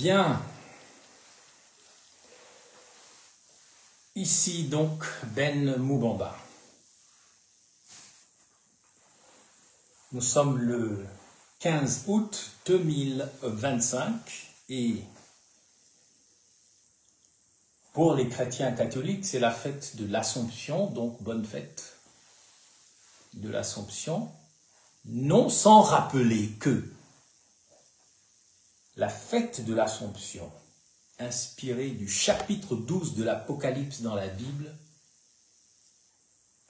Bien. Ici donc Ben Moubamba. Nous sommes le 15 août 2025 et pour les chrétiens catholiques, c'est la fête de l'Assomption, donc bonne fête de l'Assomption, non sans rappeler que la fête de l'Assomption, inspirée du chapitre 12 de l'Apocalypse dans la Bible,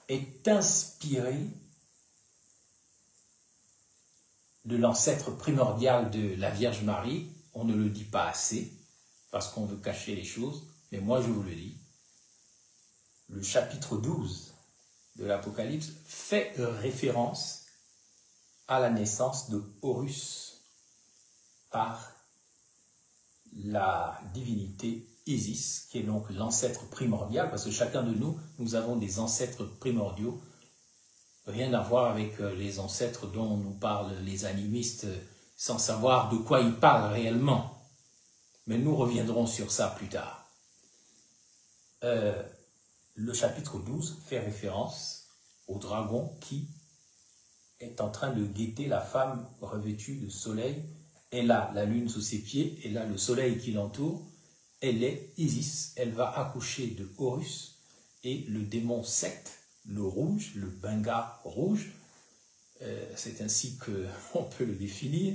est inspirée de l'ancêtre primordial de la Vierge Marie. On ne le dit pas assez, parce qu'on veut cacher les choses, mais moi je vous le dis. Le chapitre 12 de l'Apocalypse fait référence à la naissance de Horus par la divinité Isis, qui est donc l'ancêtre primordial, parce que chacun de nous, nous avons des ancêtres primordiaux, rien à voir avec les ancêtres dont nous parlent les animistes, sans savoir de quoi ils parlent réellement. Mais nous reviendrons sur ça plus tard. Le chapitre 12 fait référence au dragon qui est en train de guetter la femme revêtue de soleil. Elle a la lune sous ses pieds, elle a le soleil qui l'entoure. Elle est Isis, elle va accoucher de Horus et le démon Seth, le rouge, le benga rouge, c'est ainsi qu'on peut le définir.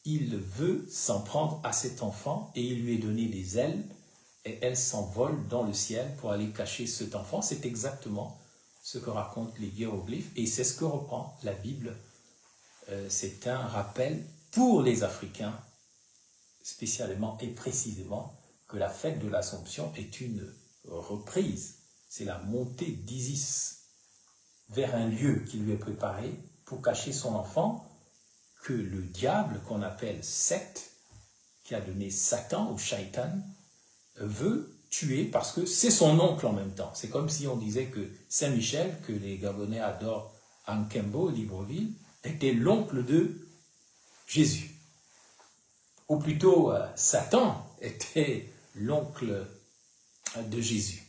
Il veut s'en prendre à cet enfant et il lui est donné des ailes et elle s'envole dans le ciel pour aller cacher cet enfant. C'est exactement ce que racontent les hiéroglyphes et c'est ce que reprend la Bible. C'est un rappel pour les Africains, spécialement et précisément, que la fête de l'Assomption est une reprise. C'est la montée d'Isis vers un lieu qui lui est préparé pour cacher son enfant, que le diable, qu'on appelle Seth, qui a donné Satan ou Shaitan, veut tuer parce que c'est son oncle en même temps. C'est comme si on disait que Saint-Michel, que les Gabonais adorent à Nkembo, Libreville, était l'oncle de Jésus. Ou plutôt, Satan était l'oncle de Jésus.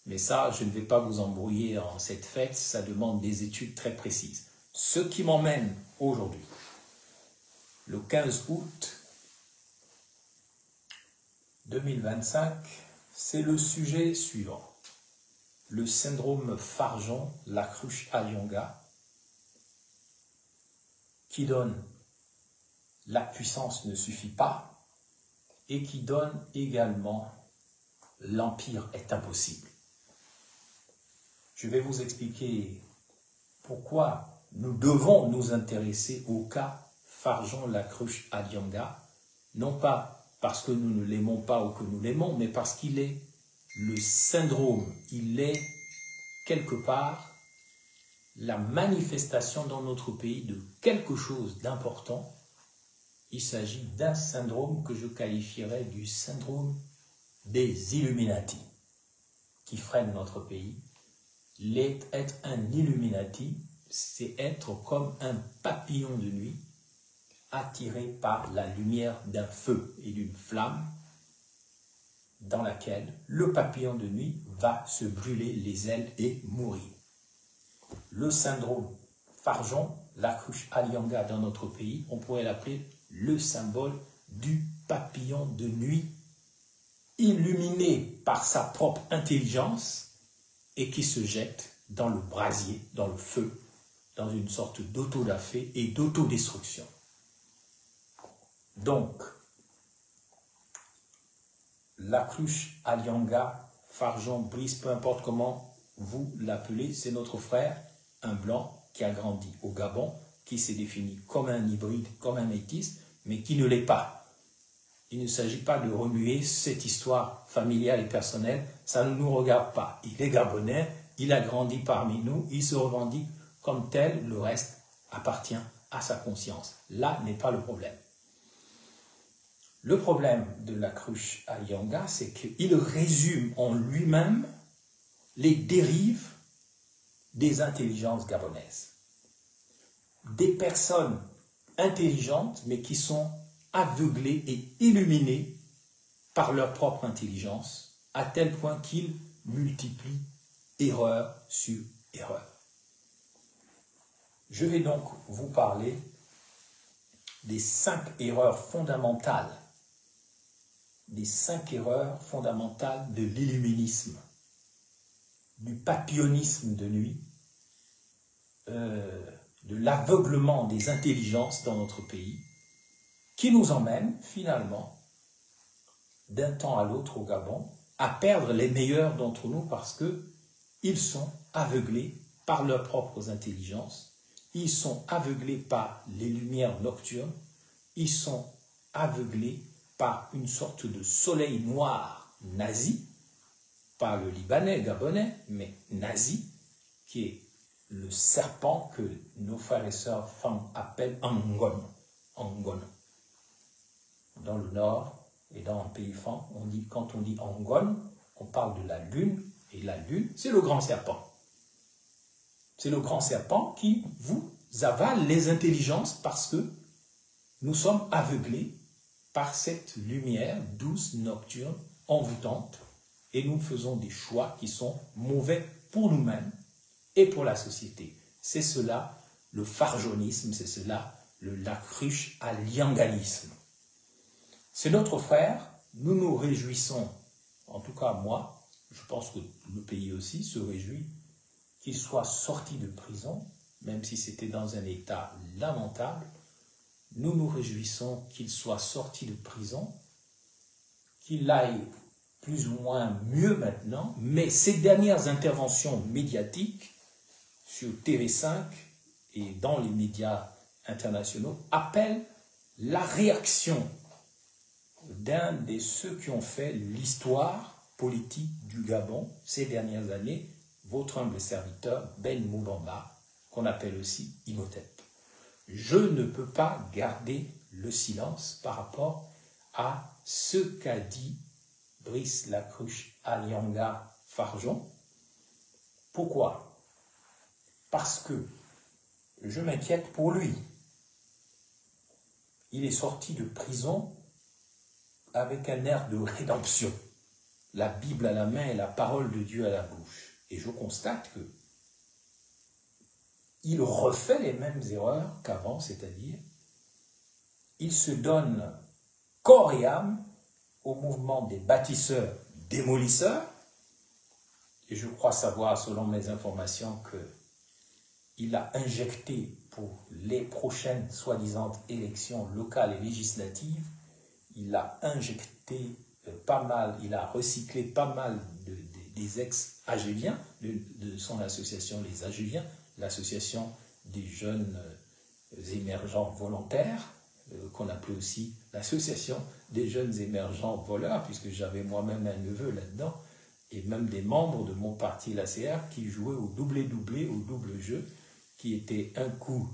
Mais ça, je ne vais pas vous embrouiller en cette fête, ça demande des études très précises. Ce qui m'emmène aujourd'hui, le 15 août 2025, c'est le sujet suivant. Le syndrome Farjon, la cruche Alionga, qui donne la puissance ne suffit pas et qui donne également l'empire est impossible. Je vais vous expliquer pourquoi nous devons nous intéresser au cas Farjon la cruche Alionga, non pas parce que nous ne l'aimons pas ou que nous l'aimons, mais parce qu'il est le syndrome, il est quelque part la manifestation dans notre pays de quelque chose d'important. Il s'agit d'un syndrome que je qualifierais du syndrome des Illuminati qui freine notre pays. Être un Illuminati, c'est être comme un papillon de nuit attiré par la lumière d'un feu et d'une flamme dans laquelle le papillon de nuit va se brûler les ailes et mourir. Le syndrome Farjon, la cruche Alionga dans notre pays, on pourrait l'appeler le symbole du papillon de nuit illuminé par sa propre intelligence et qui se jette dans le brasier, dans le feu, dans une sorte d'autodafé et d'autodestruction. Donc, la cruche Alionga, Farjon, Brice, peu importe comment vous l'appelez, c'est notre frère, un blanc qui a grandi au Gabon, qui s'est défini comme un hybride, comme un métis, mais qui ne l'est pas. Il ne s'agit pas de remuer cette histoire familiale et personnelle, ça ne nous regarde pas. Il est gabonais, il a grandi parmi nous, il se revendique comme tel, le reste appartient à sa conscience. Là n'est pas le problème. Le problème de la cruche Alionga, c'est qu'il résume en lui-même les dérives des intelligences gabonaises. Des personnes intelligentes, mais qui sont aveuglées et illuminées par leur propre intelligence, à tel point qu'ils multiplient erreur sur erreur. Je vais donc vous parler des 5 erreurs fondamentales, des 5 erreurs fondamentales de l'illuminisme, du papillonisme de nuit, de l'aveuglement des intelligences dans notre pays, qui nous emmène finalement, d'un temps à l'autre au Gabon, à perdre les meilleurs d'entre nous parce qu'ils sont aveuglés par leurs propres intelligences, ils sont aveuglés par les lumières nocturnes, ils sont aveuglés par une sorte de soleil noir nazi, pas le Libanais, Gabonais, mais nazi, qui est le serpent que nos frères et sœurs femmes appellent Angon. Angon. Dans le nord et dans un pays franc, quand on dit Angon, on parle de la lune, et la lune, c'est le grand serpent. C'est le grand serpent qui vous avale les intelligences parce que nous sommes aveuglés par cette lumière douce, nocturne, envoûtante, et nous faisons des choix qui sont mauvais pour nous-mêmes et pour la société. C'est cela le farjonisme, c'est cela le lacruche aliangalisme. C'est notre frère, nous nous réjouissons, en tout cas moi, je pense que le pays aussi se réjouit qu'il soit sorti de prison, même si c'était dans un état lamentable. Nous nous réjouissons qu'il soit sorti de prison, qu'il aille plus ou moins mieux maintenant, mais ces dernières interventions médiatiques sur TV5 et dans les médias internationaux appellent la réaction d'un de ceux qui ont fait l'histoire politique du Gabon ces dernières années, votre humble serviteur Ben Moubamba, qu'on appelle aussi Imhotep. Je ne peux pas garder le silence par rapport à ce qu'a dit Brice Lacruche Alianga Farjon. Pourquoi? Parce que je m'inquiète pour lui. Il est sorti de prison avec un air de rédemption, la Bible à la main et la parole de Dieu à la bouche. Et je constate que il refait les mêmes erreurs qu'avant, c'est-à-dire il se donne corps et âme au mouvement des bâtisseurs démolisseurs, et je crois savoir, selon mes informations, qu'il a injecté pour les prochaines soi-disant élections locales et législatives, il a injecté pas mal, il a recyclé pas mal des ex-agéliens, de son association Les Agéliens, l'association des jeunes émergents volontaires, qu'on appelait aussi l'association des jeunes émergents voleurs, puisque j'avais moi-même un neveu là-dedans, et même des membres de mon parti, l'ACR, qui jouaient au doublé-doublé, au double jeu, qui était un coup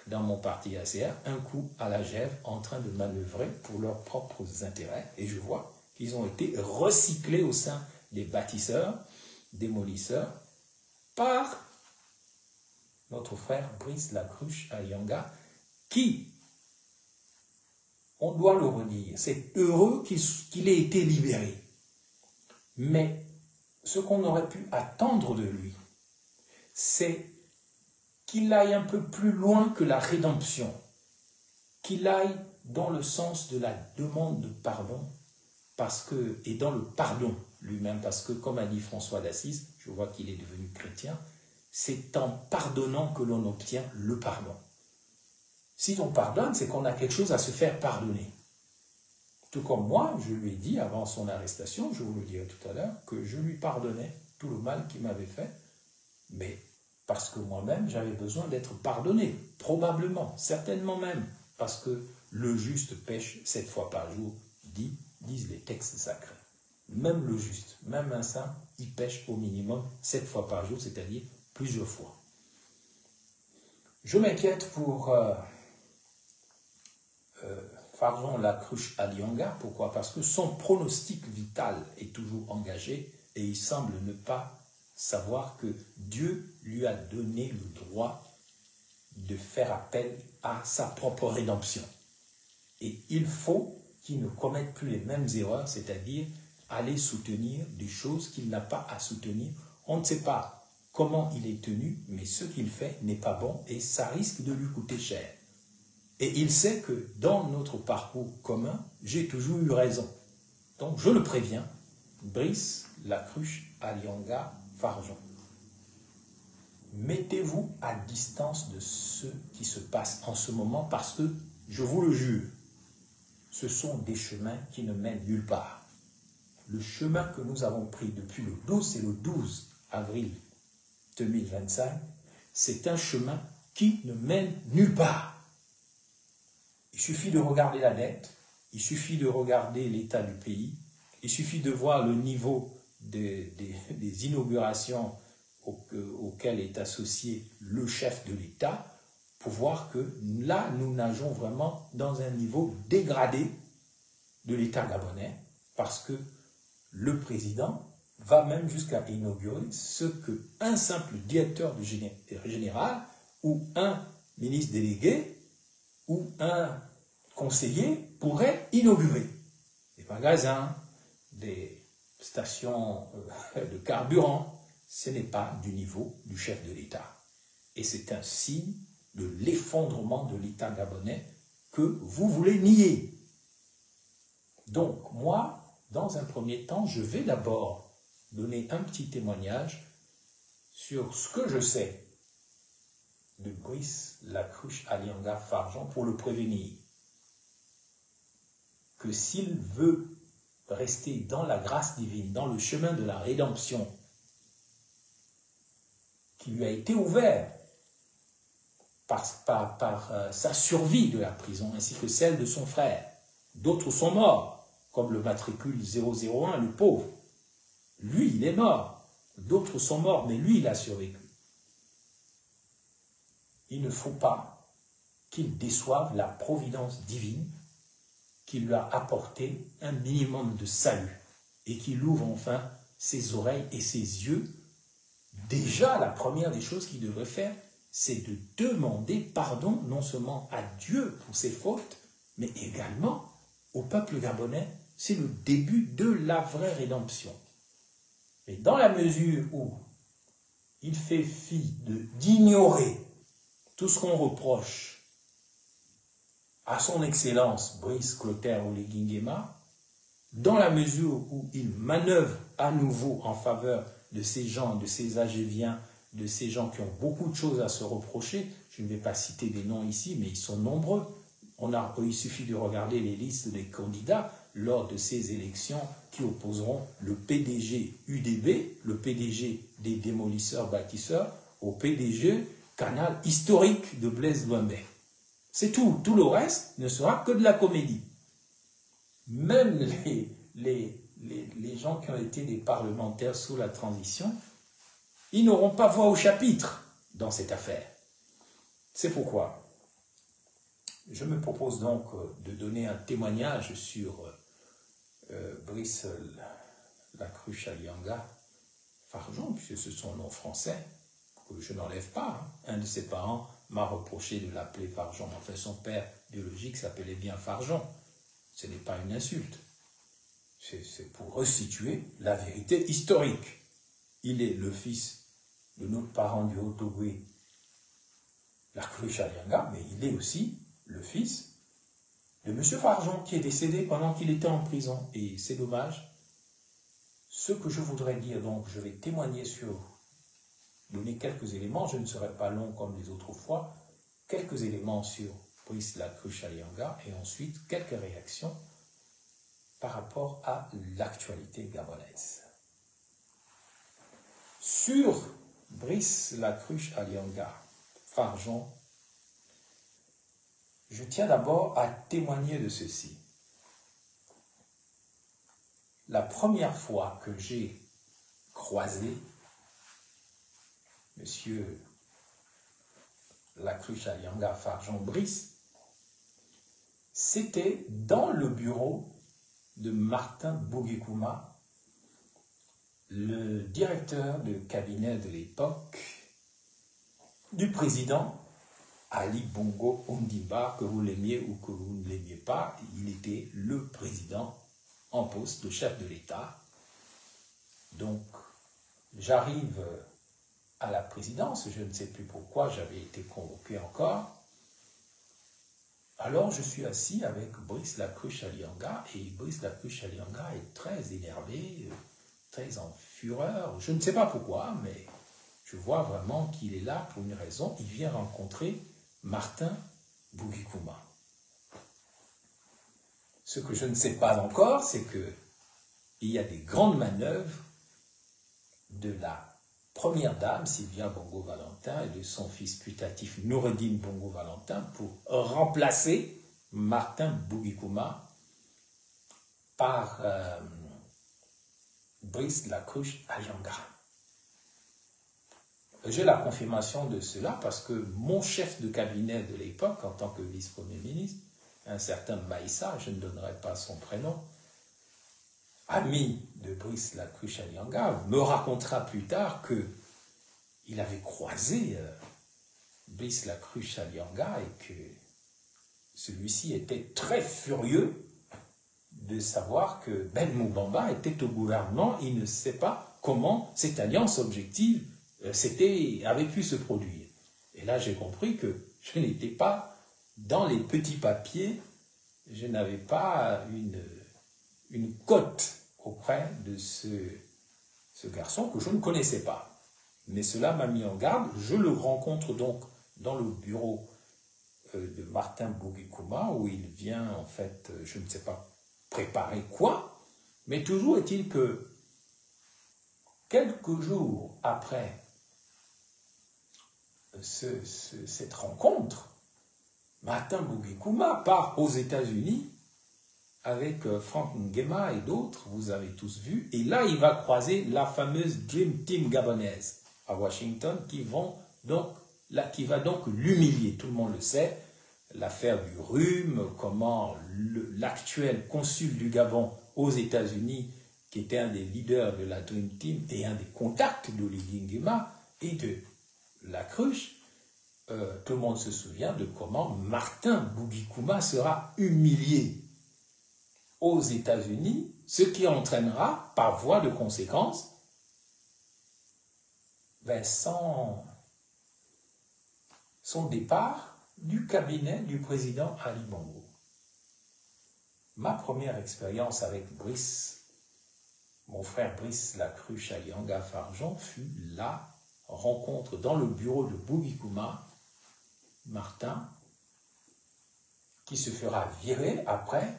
dans mon parti ACR, un coup à la GEV, en train de manœuvrer pour leurs propres intérêts. Et je vois qu'ils ont été recyclés au sein des bâtisseurs, démolisseurs, par notre frère Brice Lacruche Alianga, qui, on doit le redire, c'est heureux qu'il ait été libéré. Mais ce qu'on aurait pu attendre de lui, c'est qu'il aille un peu plus loin que la rédemption, qu'il aille dans le sens de la demande de pardon, et dans le pardon lui-même, parce que, comme a dit François d'Assise, je vois qu'il est devenu chrétien, c'est en pardonnant que l'on obtient le pardon. Si on pardonne, c'est qu'on a quelque chose à se faire pardonner. Tout comme moi, je lui ai dit avant son arrestation, je vous le dirai tout à l'heure, que je lui pardonnais tout le mal qu'il m'avait fait, mais parce que moi-même, j'avais besoin d'être pardonné, probablement, certainement même, parce que le juste pêche 7 fois par jour, disent les textes sacrés. Même le juste, même un saint, il pêche au minimum 7 fois par jour, c'est-à-dire plusieurs fois. Je m'inquiète pour Farjon Lacruche Alianga. Pourquoi? Parce que son pronostic vital est toujours engagé et il semble ne pas savoir que Dieu lui a donné le droit de faire appel à sa propre rédemption. Et il faut qui ne commettent plus les mêmes erreurs, c'est-à-dire aller soutenir des choses qu'il n'a pas à soutenir. On ne sait pas comment il est tenu, mais ce qu'il fait n'est pas bon et ça risque de lui coûter cher. Et il sait que dans notre parcours commun, j'ai toujours eu raison. Donc je le préviens, Brice Lacruche Alianga Farjon. Mettez-vous à distance de ce qui se passe en ce moment parce que, je vous le jure, ce sont des chemins qui ne mènent nulle part. Le chemin que nous avons pris depuis le 12 avril 2025, c'est un chemin qui ne mène nulle part. Il suffit de regarder la dette, il suffit de regarder l'état du pays, il suffit de voir le niveau des inaugurations auquel est associé le chef de l'État pour voir que là, nous nageons vraiment dans un niveau dégradé de l'État gabonais parce que le président va même jusqu'à inaugurer ce qu'un simple directeur général ou un ministre délégué ou un conseiller pourrait inaugurer. Des magasins, des stations de carburant, ce n'est pas du niveau du chef de l'État. Et c'est un signe de l'effondrement de l'État gabonais que vous voulez nier. Donc, moi, dans un premier temps, je vais d'abord donner un petit témoignage sur ce que je sais de Brice Lacruche Alianga Farjon pour le prévenir. Que s'il veut rester dans la grâce divine, dans le chemin de la rédemption qui lui a été ouvert par sa survie de la prison, ainsi que celle de son frère. D'autres sont morts, comme le matricule 001, le pauvre. Lui, il est mort. D'autres sont morts, mais lui, il a survécu. Il ne faut pas qu'il déçoive la providence divine qui lui a apporté un minimum de salut et qu'il ouvre enfin ses oreilles et ses yeux. Déjà, la première des choses qu'il devrait faire, c'est de demander pardon non seulement à Dieu pour ses fautes, mais également au peuple gabonais. C'est le début de la vraie rédemption. Mais dans la mesure où il fait fi d'ignorer tout ce qu'on reproche à son excellence Brice Clotaire Oligui Nguema, dans la mesure où il manœuvre à nouveau en faveur de ces gens, de ces Agéviens, de ces gens qui ont beaucoup de choses à se reprocher, je ne vais pas citer des noms ici, mais ils sont nombreux. Il suffit de regarder les listes des candidats lors de ces élections qui opposeront le PDG UDB, le PDG des démolisseurs bâtisseurs, au PDG Canal historique de Blaise Douambé. C'est tout. Tout le reste ne sera que de la comédie. Même les gens qui ont été des parlementaires sous la transition, ils n'auront pas voix au chapitre dans cette affaire. C'est pourquoi je me propose donc de donner un témoignage sur Brice Lacruche Alianga Farjon, puisque c'est son nom français, que je n'enlève pas. Un de ses parents m'a reproché de l'appeler Farjon. Enfin, son père biologique s'appelait bien Farjon. Ce n'est pas une insulte. C'est pour resituer la vérité historique. Il est le fils de notre parent du Haut-Ogooué, Lacruche Alianga, mais il est aussi le fils de M. Farjon, qui est décédé pendant qu'il était en prison. Et c'est dommage. Ce que je voudrais dire, donc, je vais témoigner donner quelques éléments, je ne serai pas long comme les autres fois, quelques éléments sur Brice Lacruche Alianga et ensuite quelques réactions par rapport à l'actualité gabonaise. Sur Brice Lacruche Alianga Farjon, je tiens d'abord à témoigner de ceci. La première fois que j'ai croisé Monsieur Lacruche Alianga Farjon Brice, c'était dans le bureau de Martin Bougikouma, le directeur de cabinet de l'époque du président Ali Bongo Ondimba, que vous l'aimiez ou que vous ne l'aimiez pas, il était le président en poste, le chef de l'État. Donc, j'arrive à la présidence, je ne sais plus pourquoi j'avais été convoqué encore. Alors, je suis assis avec Brice Lacruche-Alianga, et Brice Lacruche-Alianga est très énervé, très en fureur. Je ne sais pas pourquoi, mais je vois vraiment qu'il est là pour une raison. Il vient rencontrer Martin Bougikouma. Ce que je ne sais pas encore, c'est qu'il y a des grandes manœuvres de la première dame, Sylvia Bongo Valentin, et de son fils putatif Noureddine Bongo Valentin pour remplacer Martin Bougikouma par Brice Lacruche-Alianga. J'ai la confirmation de cela parce que mon chef de cabinet de l'époque, en tant que vice-premier ministre, un certain Maïssa, je ne donnerai pas son prénom, ami de Brice Lacruche-Alianga, me racontera plus tard qu'il avait croisé Brice Lacruche-Alianga et que celui-ci était très furieux de savoir que Ben Moubamba était au gouvernement. Il ne sait pas comment cette alliance objective avait pu se produire. Et là, j'ai compris que je n'étais pas dans les petits papiers, je n'avais pas une cote auprès de ce garçon que je ne connaissais pas. Mais cela m'a mis en garde. Je le rencontre donc dans le bureau de Martin Bougikouma, où il vient, en fait, je ne sais pas préparer quoi, mais toujours est-il que quelques jours après cette rencontre, Martin Bougikouma part aux États-Unis avec Frank Nguema et d'autres, vous avez tous vu, et là il va croiser la fameuse Dream Team gabonaise à Washington qui va donc l'humilier. Tout le monde le sait, l'affaire du rhume, comment l'actuel consul du Gabon aux États-Unis, qui était un des leaders de la Dream Team et un des contacts d'Olivier Nguema et de Lacruche, tout le monde se souvient de comment Martin Bougikouma sera humilié aux États-Unis, ce qui entraînera, par voie de conséquence, son départ du cabinet du président Ali Bongo. Ma première expérience avec Brice, mon frère Brice Lacruche-Alianga Farjon, fut la rencontre dans le bureau de Bougikouma, Martin, qui se fera virer après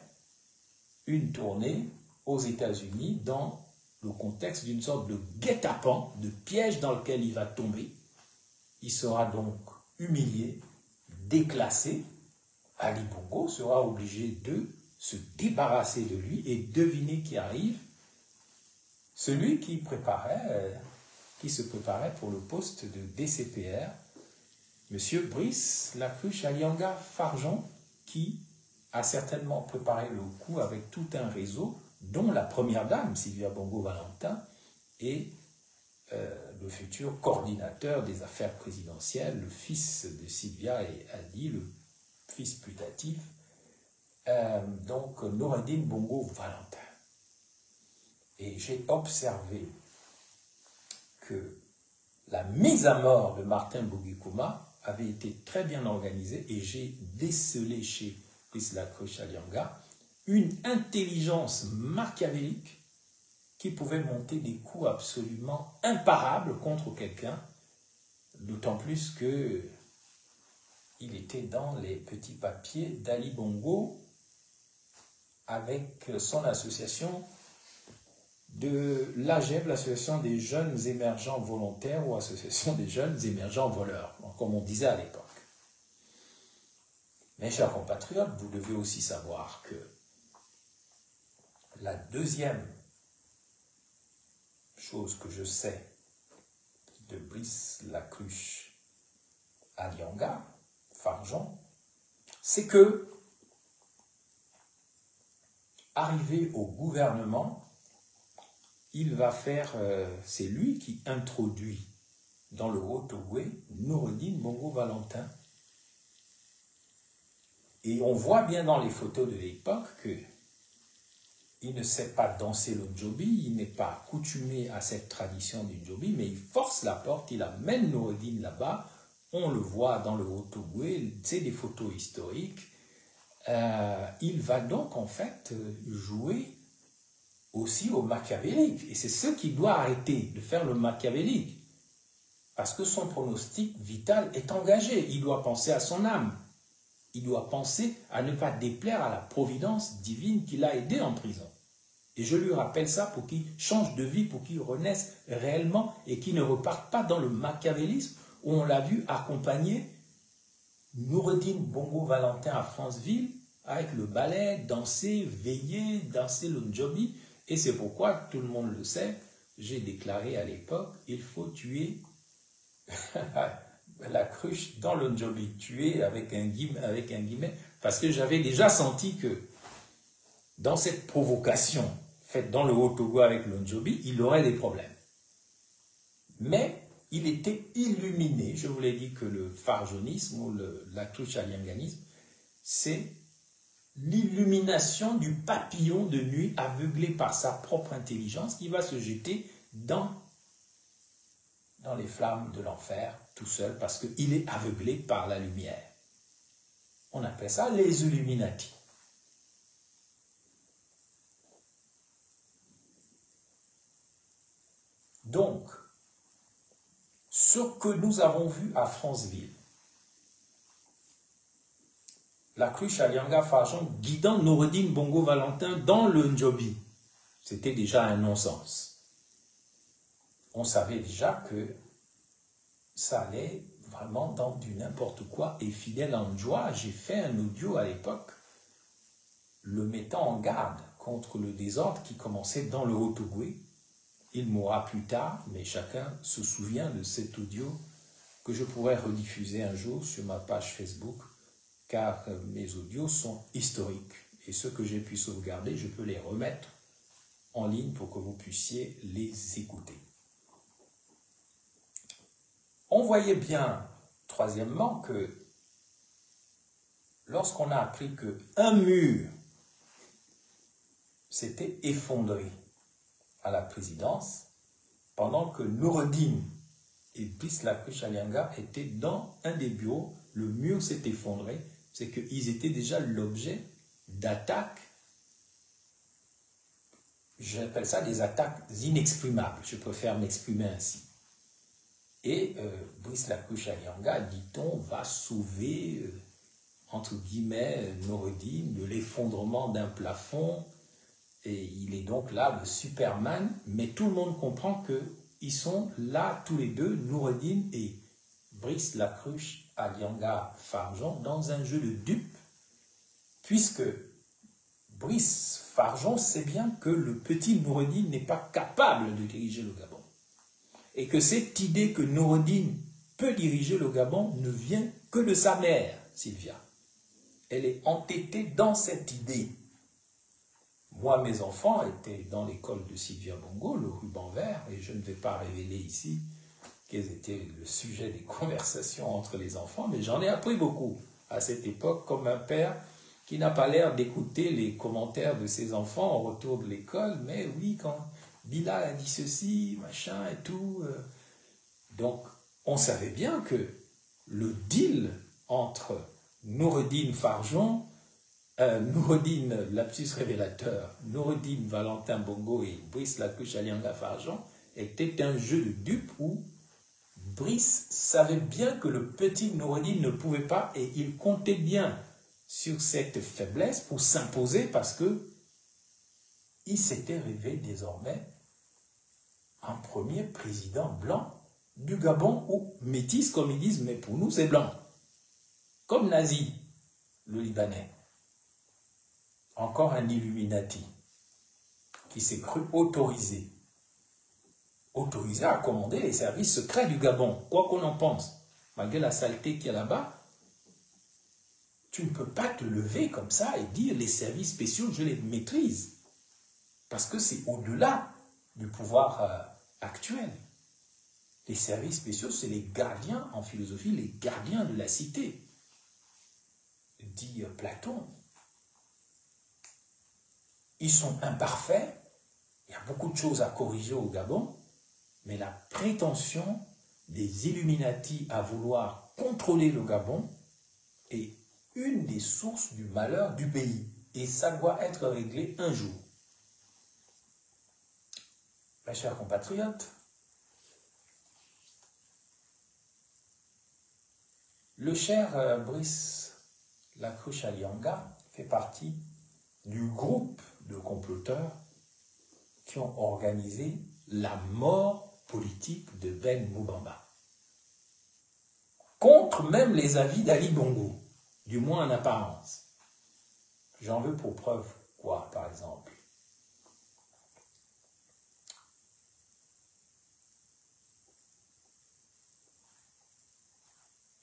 une tournée aux États-Unis dans le contexte d'une sorte de guet-apens, de piège dans lequel il va tomber. Il sera donc humilié, déclassé. Ali Bongo sera obligé de se débarrasser de lui et devinez qui arrive. Celui qui se préparait pour le poste de DCPR, M. Brice Lacruche-Alianga Farjon, qui a certainement préparé le coup avec tout un réseau, dont la première dame, Sylvia Bongo Valentin, et le futur coordinateur des affaires présidentielles, le fils de Sylvia et Ali, le fils putatif, donc Noureddine Bongo Valentin. Et j'ai observé que la mise à mort de Martin Bougikouma avait été très bien organisée et j'ai décelé chez Brice Lacruche-Alianga une intelligence machiavélique qui pouvait monter des coups absolument imparables contre quelqu'un, d'autant plus que il était dans les petits papiers d'Ali Bongo avec son association de l'AGEV, l'association des jeunes émergents volontaires ou association des jeunes émergents voleurs, comme on disait à l'époque. Mes chers compatriotes, vous devez aussi savoir que la deuxième chose que je sais de Brice Lacruche-Alianga Farjon, c'est que, arrivé au gouvernement, il va faire, c'est lui qui introduit dans le Haut-Ogooué Noureddine Bongo Valentin Et on voit bien dans les photos de l'époque que il ne sait pas danser le njobi, il n'est pas accoutumé à cette tradition du njobi, mais il force la porte, il amène Noureddin là-bas, on le voit dans le Haut-Ogooué, c'est des photos historiques. Il va donc en fait jouer aussi au machiavélique. Et c'est ce qui doit arrêter de faire le machiavélique. Parce que son pronostic vital est engagé. Il doit penser à son âme. Il doit penser à ne pas déplaire à la providence divine qui l'a aidé en prison. Et je lui rappelle ça pour qu'il change de vie, pour qu'il renaisse réellement et qu'il ne reparte pas dans le machiavélisme où on l'a vu accompagner Noureddin Bongo Valentin à Franceville avec le ballet, danser, veiller, danser le njobi. Et c'est pourquoi, tout le monde le sait, j'ai déclaré à l'époque, il faut tuer la cruche dans le njobi, tuer avec un guillemet, parce que j'avais déjà senti que dans cette provocation faite dans le Haut-Togo avec le njobi, il aurait des problèmes. Mais il était illuminé. Je vous l'ai dit que le farjonisme ou la cruche alianganisme, c'est l'illumination du papillon de nuit aveuglé par sa propre intelligence qui va se jeter dans les flammes de l'enfer tout seul parce qu'il est aveuglé par la lumière. On appelle ça les Illuminati. Donc, ce que nous avons vu à Franceville, la cruche Alianga Farjon guidant Noureddin Bongo Valentin dans le njobi, c'était déjà un non-sens. On savait déjà que ça allait vraiment dans du n'importe quoi. Et fidèle en joie, j'ai fait un audio à l'époque le mettant en garde contre le désordre qui commençait dans le Haut-Ogooué. Il mourra plus tard, mais chacun se souvient de cet audio que je pourrais rediffuser un jour sur ma page Facebook, car mes audios sont historiques. Et ceux que j'ai pu sauvegarder, je peux les remettre en ligne pour que vous puissiez les écouter. On voyait bien, troisièmement, que lorsqu'on a appris qu'un mur s'était effondré à la présidence, pendant que Noureddin et Brice Lacruche Alianga étaient dans un des bureaux, le mur s'est effondré, c'est qu'ils étaient déjà l'objet d'attaques, j'appelle ça des attaques inexprimables, je préfère m'exprimer ainsi. Et Brice Lacruche Alianga, dit-on, va sauver, entre guillemets, Noureddin de l'effondrement d'un plafond. Et il est donc là, le Superman. Mais tout le monde comprend qu'ils sont là, tous les deux, Noureddin et Brice Lacruche Alianga Farjon, dans un jeu de dupes, puisque Brice Farjon sait bien que le petit Noureddin n'est pas capable de diriger le Gabon. Et que cette idée que Noureddin peut diriger le Gabon ne vient que de sa mère, Sylvia. Elle est entêtée dans cette idée. Moi, mes enfants étaient dans l'école de Sylvia Bongo, le ruban vert, et je ne vais pas révéler ici quels étaient le sujet des conversations entre les enfants, mais j'en ai appris beaucoup à cette époque, comme un père qui n'a pas l'air d'écouter les commentaires de ses enfants au retour de l'école, mais oui, quand Bilal a dit ceci, machin et tout. Donc, on savait bien que le deal entre Noureddin Farjon, Noureddin, lapsus révélateur, Noureddin Valentin Bongo et Brice Lacruche Alianga Farjon était un jeu de dupes où Brice savait bien que le petit Noureddin ne pouvait pas et il comptait bien sur cette faiblesse pour s'imposer parce que il s'était rêvé désormais un premier président blanc du Gabon ou métis comme ils disent, mais pour nous c'est blanc. Comme Nazi, le Libanais. Encore un Illuminati qui s'est cru autorisé à commander les services secrets du Gabon, quoi qu'on en pense. Malgré la saleté qu'il y a là-bas, tu ne peux pas te lever comme ça et dire les services spéciaux, je les maîtrise. Parce que c'est au-delà du pouvoir actuel. Les services spéciaux, c'est les gardiens, en philosophie, les gardiens de la cité. dit Platon. Ils sont imparfaits, il y a beaucoup de choses à corriger au Gabon, mais la prétention des Illuminati à vouloir contrôler le Gabon est une des sources du malheur du pays. Et ça doit être réglé un jour. Mes chers compatriotes, le cher Brice Lacuche-Alianga fait partie du groupe de comploteurs qui ont organisé la mort politique de Ben Moubamba. Contre même les avis d'Ali Bongo, du moins en apparence. J'en veux pour preuve quoi, par exemple?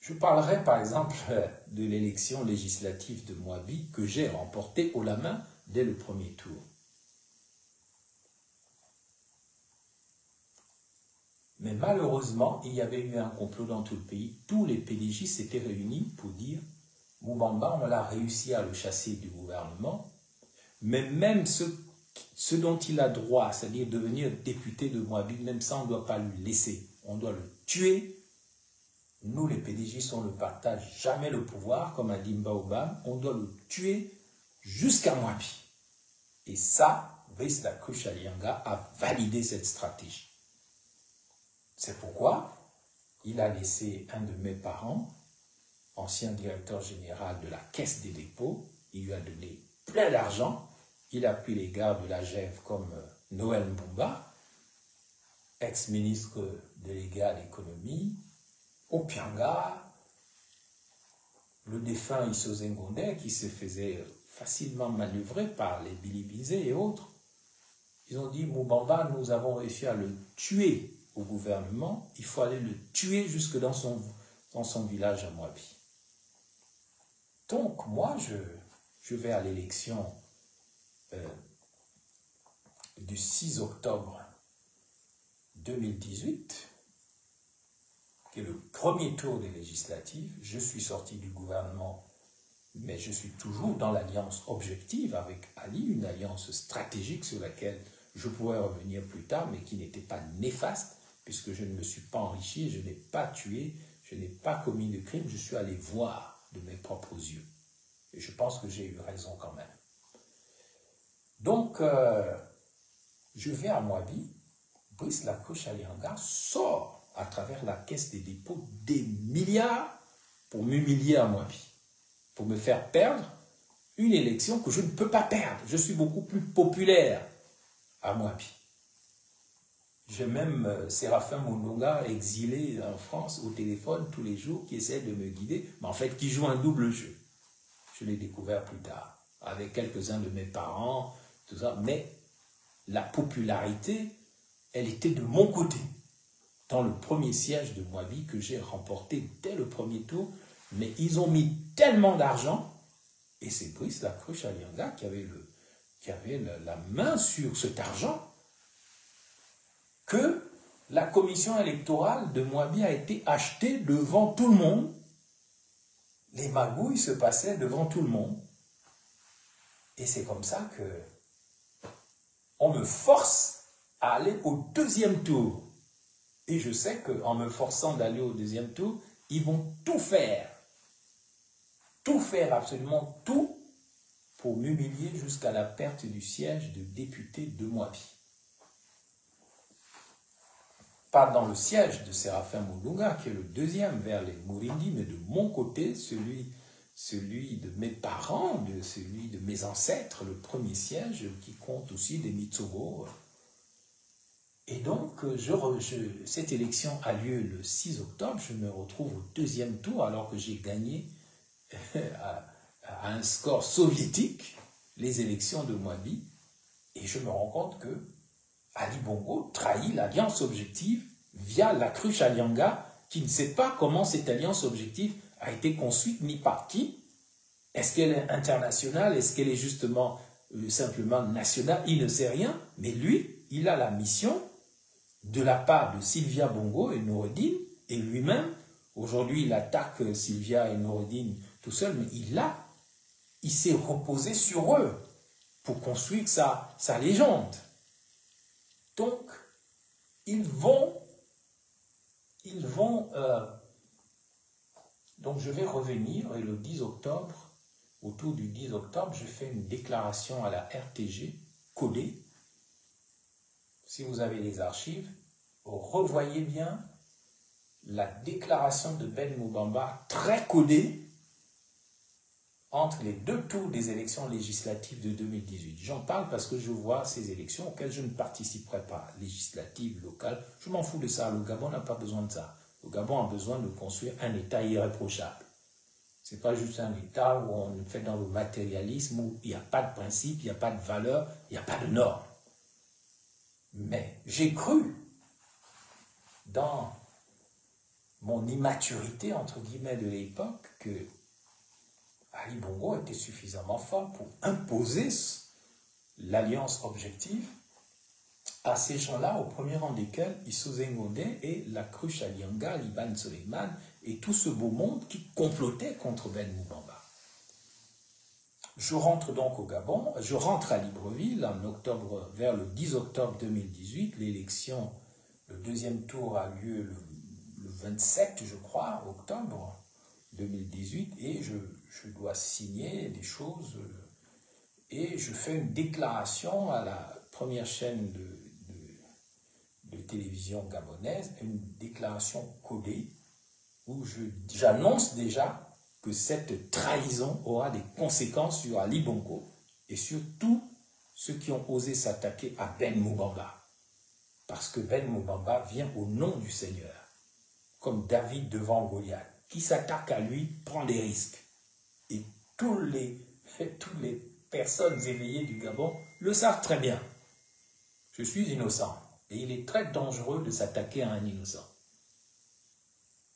Je parlerai par exemple de l'élection législative de Moabi que j'ai remportée haut la main dès le premier tour. Mais malheureusement, il y avait eu un complot dans tout le pays. Tous les PDJ s'étaient réunis pour dire Moubamba, on a réussi à le chasser du gouvernement, mais même ce dont il a droit, c'est-à-dire devenir député de Moabit, même ça, on ne doit pas lui laisser. On doit le tuer. Nous, les PDJ, on ne partage jamais le pouvoir, comme a dit Mbaobam. On doit le tuer jusqu'à Moabi. Et ça, Brice Lacuche-Alianga a validé cette stratégie. C'est pourquoi il a laissé un de mes parents, ancien directeur général de la Caisse des dépôts, il lui a donné plein d'argent. Il a pris les gars de la GEV comme Noël Mbumba, ex-ministre délégué à l'économie, Opianga, le défunt Issose Ngonde qui se faisait facilement manœuvrer par les Bilibizé et autres. Ils ont dit, Moubamba, nous avons réussi à le tuer au gouvernement, il faut aller le tuer jusque dans son village à Moabi. Donc, moi, je vais à l'élection du 6 octobre 2018, qui est le premier tour des législatives. Je suis sorti du gouvernement, mais je suis toujours dans l'alliance objective avec Ali, une alliance stratégique sur laquelle je pourrais revenir plus tard, mais qui n'était pas néfaste, puisque je ne me suis pas enrichi, je n'ai pas tué, je n'ai pas commis de crime, je suis allé voir de mes propres yeux. Et je pense que j'ai eu raison quand même. Donc, je vais à Moabi, Brice Lacuche-Alianga sort à travers la Caisse des dépôts des milliards pour m'humilier à Moabi, pour me faire perdre une élection que je ne peux pas perdre. Je suis beaucoup plus populaire à Moabi. J'ai même Séraphin Mondonga, exilé en France, au téléphone tous les jours, qui essaie de me guider, mais en fait qui joue un double jeu. Je l'ai découvert plus tard, avec quelques-uns de mes parents, tout ça. Mais la popularité, elle était de mon côté, dans le premier siège de Moabi que j'ai remporté dès le premier tour. Mais ils ont mis tellement d'argent, et c'est Brice Lacuche-Alianga qui avait la main sur cet argent, que la commission électorale de Moabi a été achetée devant tout le monde. Les magouilles se passaient devant tout le monde. Et c'est comme ça que on me force à aller au deuxième tour. Et je sais qu'en me forçant d'aller au deuxième tour, ils vont tout faire, absolument tout, pour m'humilier jusqu'à la perte du siège de député de Moabi. Pas dans le siège de Séraphin Mondonga, qui est le deuxième vers les Mourindi, mais de mon côté, celui de mes parents, celui de mes ancêtres, le premier siège, qui compte aussi des Mitsogo. Et donc, cette élection a lieu le 6 octobre, je me retrouve au deuxième tour, alors que j'ai gagné à un score soviétique les élections de Moabi, et je me rends compte que Ali Bongo trahit l'alliance objective via Lacuche-Alianga, qui ne sait pas comment cette alliance objective a été construite ni par qui. Est-ce qu'elle est internationale? Est-ce qu'elle est justement simplement nationale? Il ne sait rien, mais lui, il a la mission de la part de Sylvia Bongo et Noureddine, et lui-même, aujourd'hui il attaque Sylvia et Noureddine tout seul, mais il a il s'est reposé sur eux pour construire sa légende. Donc, donc je vais revenir et le 10 octobre, autour du 10 octobre, je fais une déclaration à la RTG, codée. Si vous avez les archives, revoyez bien la déclaration de Ben Moubamba, très codée, entre les deux tours des élections législatives de 2018. J'en parle parce que je vois ces élections auxquelles je ne participerai pas, législatives, locales, je m'en fous de ça, le Gabon n'a pas besoin de ça. Le Gabon a besoin de construire un État irréprochable. Ce n'est pas juste un État où on fait dans le matérialisme, où il n'y a pas de principe, il n'y a pas de valeur, il n'y a pas de normes. Mais j'ai cru, dans mon immaturité, entre guillemets, de l'époque, que Ali Bongo était suffisamment fort pour imposer l'alliance objective à ces gens-là, au premier rang desquels Issou Ngondé et la cruche Alianga, Liban Soleiman et tout ce beau monde qui complotait contre Ben Moubamba. Je rentre donc au Gabon, je rentre à Libreville en octobre, vers le 10 octobre 2018. L'élection, le deuxième tour a lieu le 27, je crois, octobre 2018, et je dois signer des choses, et je fais une déclaration à la première chaîne de télévision gabonaise, une déclaration codée, où j'annonce déjà que cette trahison aura des conséquences sur Ali Bongo et sur tous ceux qui ont osé s'attaquer à Ben Moubamba. Parce que Ben Moubamba vient au nom du Seigneur, comme David devant Goliath. Qui s'attaque à lui prend des risques. Et toutes les personnes éveillées du Gabon le savent très bien. Je suis innocent. Et il est très dangereux de s'attaquer à un innocent.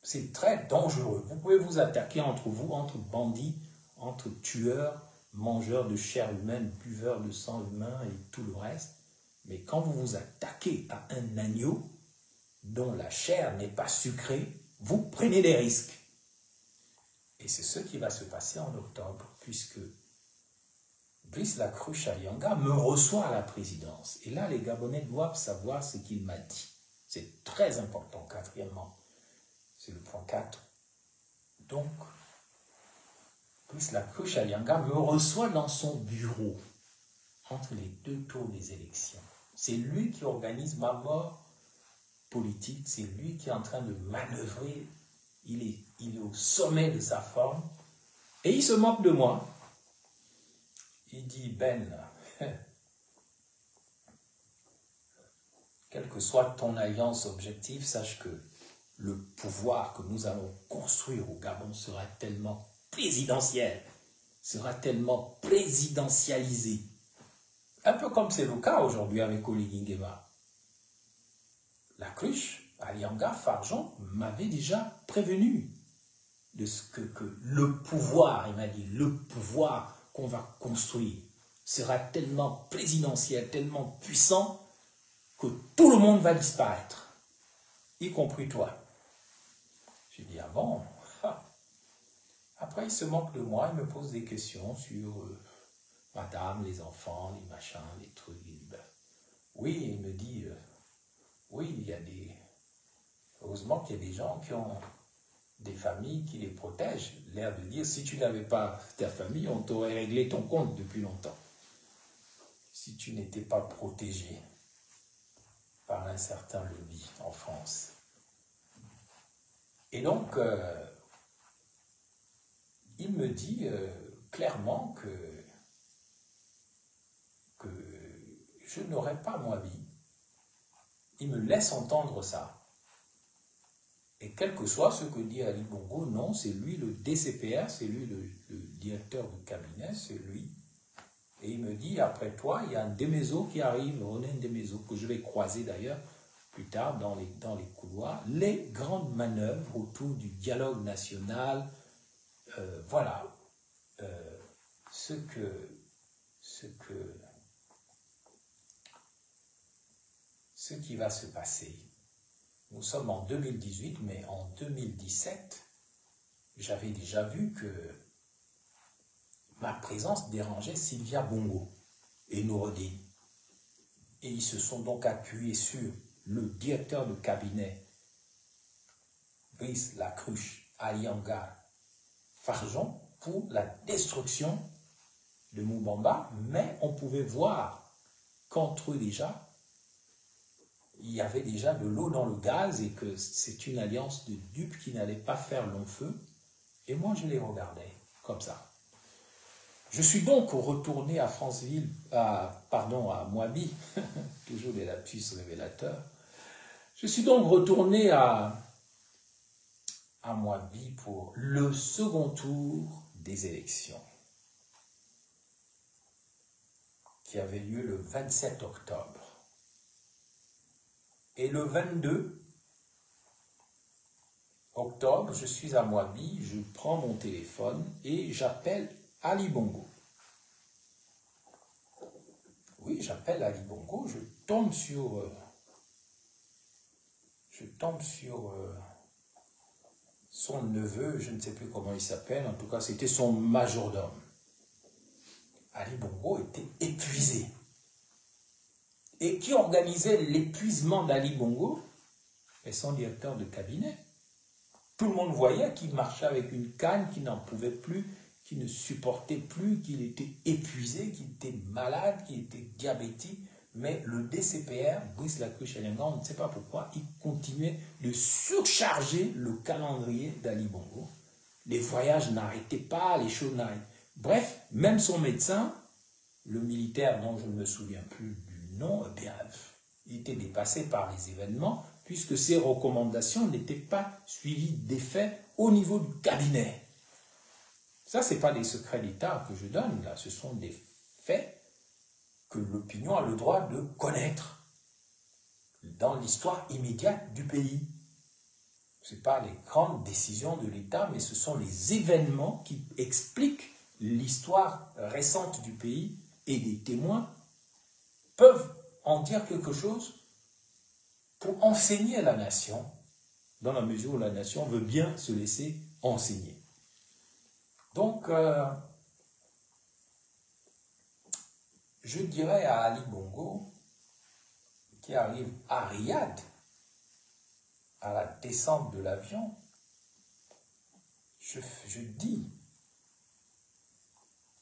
C'est très dangereux. Vous pouvez vous attaquer entre vous, entre bandits, entre tueurs, mangeurs de chair humaine, buveurs de sang humain et tout le reste. Mais quand vous vous attaquez à un agneau dont la chair n'est pas sucrée, vous prenez des risques. Et c'est ce qui va se passer en octobre, puisque Brice Lacruche Alianga me reçoit à la présidence. Et là, les Gabonais doivent savoir ce qu'il m'a dit. C'est très important, quatrièmement. C'est le point 4. Donc, Brice Lacruche Alianga me reçoit dans son bureau, entre les deux tours des élections. C'est lui qui organise ma mort politique, c'est lui qui est en train de manœuvrer. Il est au sommet de sa forme. Et il se moque de moi. Il dit, Ben, quelle que soit ton alliance objective, sache que le pouvoir que nous allons construire au Gabon sera tellement présidentiel, sera tellement présidentialisé. Un peu comme c'est le cas aujourd'hui avec Oligui Nguema. Lacruche, Alianga, Farjon m'avait déjà prévenu de ce que le pouvoir, il m'a dit, le pouvoir qu'on va construire sera tellement présidentiel, tellement puissant, que tout le monde va disparaître, y compris toi. J'ai dit, ah bon? Après, il se moque de moi, il me pose des questions sur madame, les enfants, les machins, les trucs. Oui, il me dit, oui, il y a des... Heureusement qu'il y a des gens qui ont des familles qui les protègent. L'air de dire, si tu n'avais pas ta famille, on t'aurait réglé ton compte depuis longtemps. Si tu n'étais pas protégé par un certain lobby en France. Et donc, il me dit clairement que je n'aurais pas ma vie. Il me laisse entendre ça. Et quel que soit ce que dit Ali Bongo, non, c'est lui le DCPR, c'est lui le directeur du cabinet, c'est lui. Et il me dit, après toi, il y a un Ndemezo qui arrive, René Ndemezo, que je vais croiser d'ailleurs plus tard dans les couloirs. Les grandes manœuvres autour du dialogue national, voilà ce qui va se passer. Nous sommes en 2018, mais en 2017, j'avais déjà vu que ma présence dérangeait Sylvia Bongo et Noureddine. Et ils se sont donc appuyés sur le directeur de cabinet, Brice Lacruche, Alianga Farjon, pour la destruction de Moubamba, mais on pouvait voir qu'entre eux déjà, il y avait déjà de l'eau dans le gaz et que c'est une alliance de dupes qui n'allait pas faire long feu. Et moi, je les regardais comme ça. Je suis donc retourné à Franceville, à Moabi, toujours des lapsus révélateurs. Je suis donc retourné à Moabi pour le second tour des élections qui avait lieu le 27 octobre. Et le 22 octobre, je suis à Moabi, je prends mon téléphone et j'appelle Ali Bongo. Oui, j'appelle Ali Bongo, je tombe sur son neveu, je ne sais plus comment il s'appelle, en tout cas c'était son majordome. Ali Bongo était épuisé. Et qui organisait l'épuisement d'Ali Bongo? Et son directeur de cabinet. Tout le monde voyait qu'il marchait avec une canne, qu'il n'en pouvait plus, qu'il ne supportait plus, qu'il était épuisé, qu'il était malade, qu'il était diabétique. Mais le DCPR, Brice Lacruche Alianga, on ne sait pas pourquoi, il continuait de surcharger le calendrier d'Ali Bongo. Les voyages n'arrêtaient pas, les choses n'arrêtaient. Bref, même son médecin, le militaire dont je ne me souviens plus du nom, eh bien, il était dépassé par les événements, puisque ses recommandations n'étaient pas suivies d'effet au niveau du cabinet. Ça, ce n'est pas des secrets d'État que je donne, là, ce sont des faits que l'opinion a le droit de connaître dans l'histoire immédiate du pays. Ce n'est pas les grandes décisions de l'État, mais ce sont les événements qui expliquent l'histoire récente du pays, et des témoins peuvent en dire quelque chose pour enseigner à la nation, dans la mesure où la nation veut bien se laisser enseigner. Donc, je dirais à Ali Bongo, qui arrive à Riyad, à la descente de l'avion, je dis,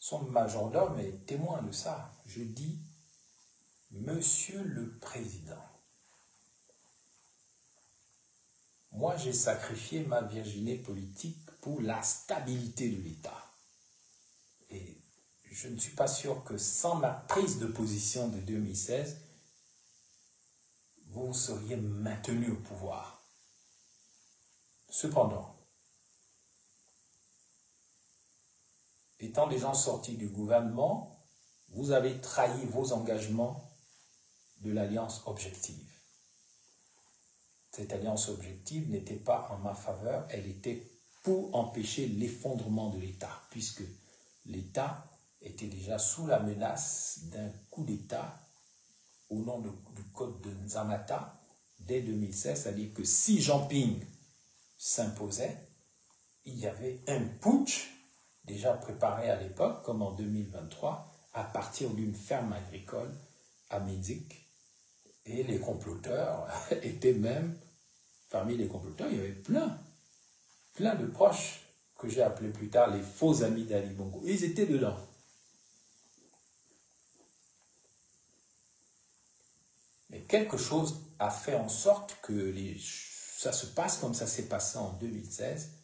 son majordome est témoin de ça, je dis, Monsieur le Président, moi j'ai sacrifié ma virginité politique pour la stabilité de l'État. Et je ne suis pas sûr que sans ma prise de position de 2016, vous seriez maintenu au pouvoir. Cependant, étant des gens sortis du gouvernement, vous avez trahi vos engagements de l'alliance objective. Cette alliance objective n'était pas en ma faveur, elle était pour empêcher l'effondrement de l'État, puisque l'État était déjà sous la menace d'un coup d'État au nom du code de Nzamata dès 2016, c'est-à-dire que si Jean Ping s'imposait, il y avait un putsch déjà préparé à l'époque, comme en 2023, à partir d'une ferme agricole à Medzic. Et les comploteurs étaient même, parmi les comploteurs, il y avait plein de proches que j'ai appelés plus tard les faux amis d'Ali Bongo. Ils étaient dedans. Mais quelque chose a fait en sorte que ça se passe comme ça s'est passé en 2016.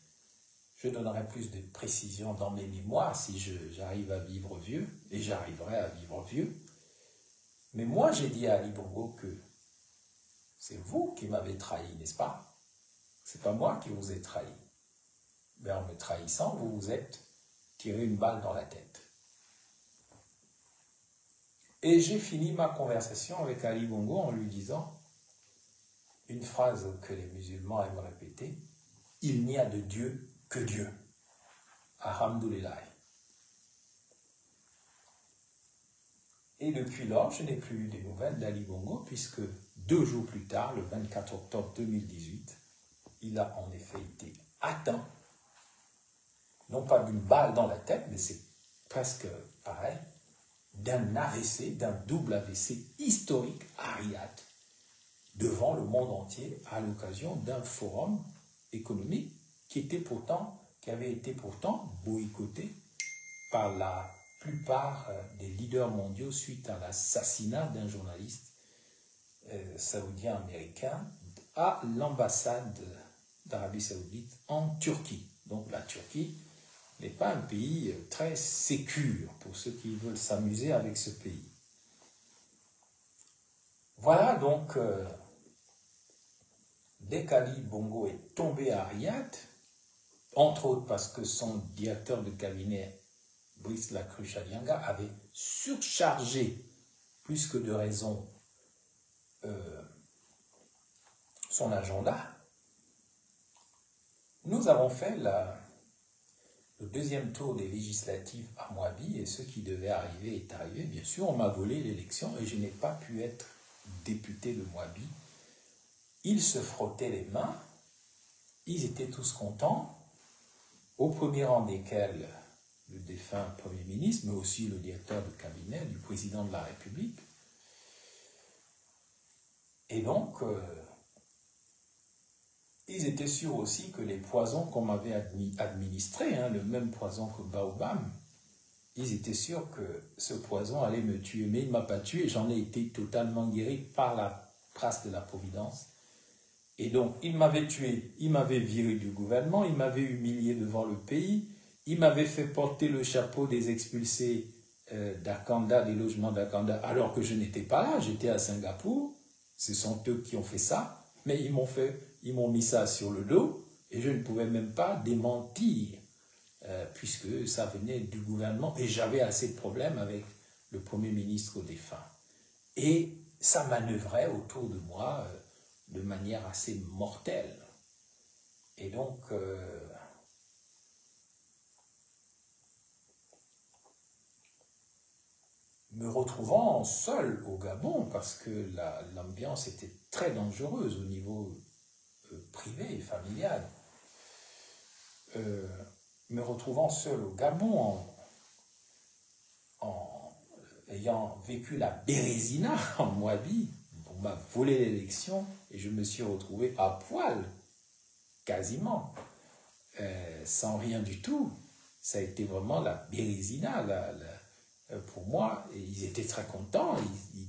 Je donnerai plus de précisions dans mes mémoires si j'arrive à vivre vieux, et j'arriverai à vivre vieux. Mais moi, j'ai dit à Ali Bongo que c'est vous qui m'avez trahi, n'est-ce pas? C'est pas moi qui vous ai trahi. Mais en me trahissant, vous vous êtes tiré une balle dans la tête. Et j'ai fini ma conversation avec Ali Bongo en lui disant une phrase que les musulmans aiment répéter: il n'y a de Dieu que Dieu. Alhamdulillah. Et depuis lors, je n'ai plus eu de nouvelles d'Ali Bongo, puisque 2 jours plus tard, le 24 octobre 2018, il a en effet été atteint, non pas d'une balle dans la tête, mais c'est presque pareil, d'un AVC, d'un double AVC historique à Riyad, devant le monde entier, à l'occasion d'un forum économique qui avait été pourtant boycotté par la plupart des leaders mondiaux suite à l'assassinat d'un journaliste saoudien-américain à l'ambassade d'Arabie Saoudite en Turquie. Donc la Turquie n'est pas un pays très sécure pour ceux qui veulent s'amuser avec ce pays. Voilà donc, dès qu'Ali Bongo est tombé à Riyad, entre autres parce que son directeur de cabinet, Brice Lacruche-Adianga, avait surchargé, plus que de raison, son agenda, nous avons fait le deuxième tour des législatives à Moabi, et ce qui devait arriver est arrivé. Bien sûr, on m'a volé l'élection et je n'ai pas pu être député de Moabi. Ils se frottaient les mains, ils étaient tous contents, au premier rang desquels le défunt Premier ministre, mais aussi le directeur de cabinet du président de la République. Et donc, ils étaient sûrs aussi que les poisons qu'on m'avait administrés, le même poison que Baobab, ils étaient sûrs que ce poison allait me tuer. Mais il ne m'a pas tué, j'en ai été totalement guéri par la grâce de la Providence. Et donc, il m'avait tué, il m'avait viré du gouvernement, il m'avait humilié devant le pays, il m'avait fait porter le chapeau des expulsés d'Akanda, des logements d'Akanda, alors que je n'étais pas là, j'étais à Singapour. Ce sont eux qui ont fait ça, mais ils m'ont mis ça sur le dos, et je ne pouvais même pas démentir, puisque ça venait du gouvernement, et j'avais assez de problèmes avec le Premier ministre défunt. Et ça manœuvrait autour de moi de manière assez mortelle. Et donc, me retrouvant seul au Gabon, parce que l'ambiance était très dangereuse au niveau privé et familial, me retrouvant seul au Gabon, en ayant vécu la Bérésina en Moabi, on m'a volé l'élection et je me suis retrouvé à poil, quasiment, sans rien du tout. Ça a été vraiment la Bérésina, pour moi. Et ils étaient très contents, ils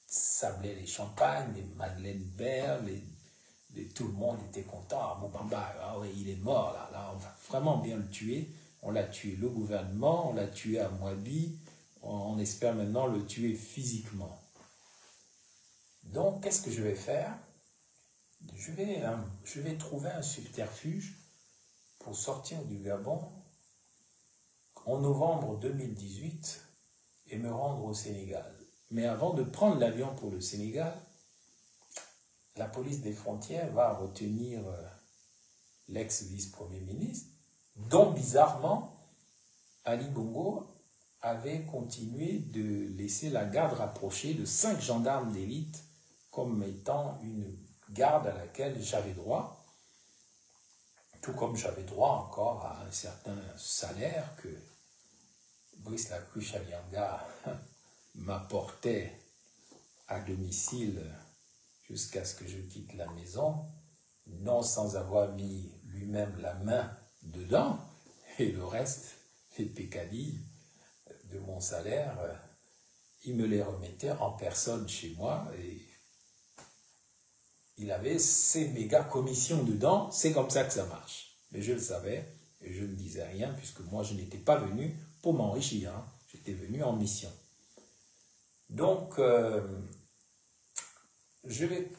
sablaient les champagnes, les madeleines berles, tout le monde était content. Ah, Moubamba, ah ouais, il est mort, là, on va vraiment bien le tuer. On l'a tué, le gouvernement, on l'a tué à Moabi, on espère maintenant le tuer physiquement. Donc, qu'est-ce que je vais faire? Je vais trouver un subterfuge pour sortir du Gabon en novembre 2018 et me rendre au Sénégal. Mais avant de prendre l'avion pour le Sénégal, la police des frontières va retenir l'ex-vice-premier ministre, dont bizarrement, Ali Bongo avait continué de laisser la garde rapprochée de 5 gendarmes d'élite comme étant une garde à laquelle j'avais droit, tout comme j'avais droit encore à un certain salaire que Brice Lacruche-Adianga m'apportait à domicile jusqu'à ce que je quitte la maison, non sans avoir mis lui-même la main dedans, et le reste, les pécadilles de mon salaire, il me les remettait en personne chez moi, et il avait ses méga commissions dedans. C'est comme ça que ça marche. Mais je le savais, et je ne disais rien, puisque moi je n'étais pas venu pour m'enrichir, j'étais venu en mission. Donc, je vais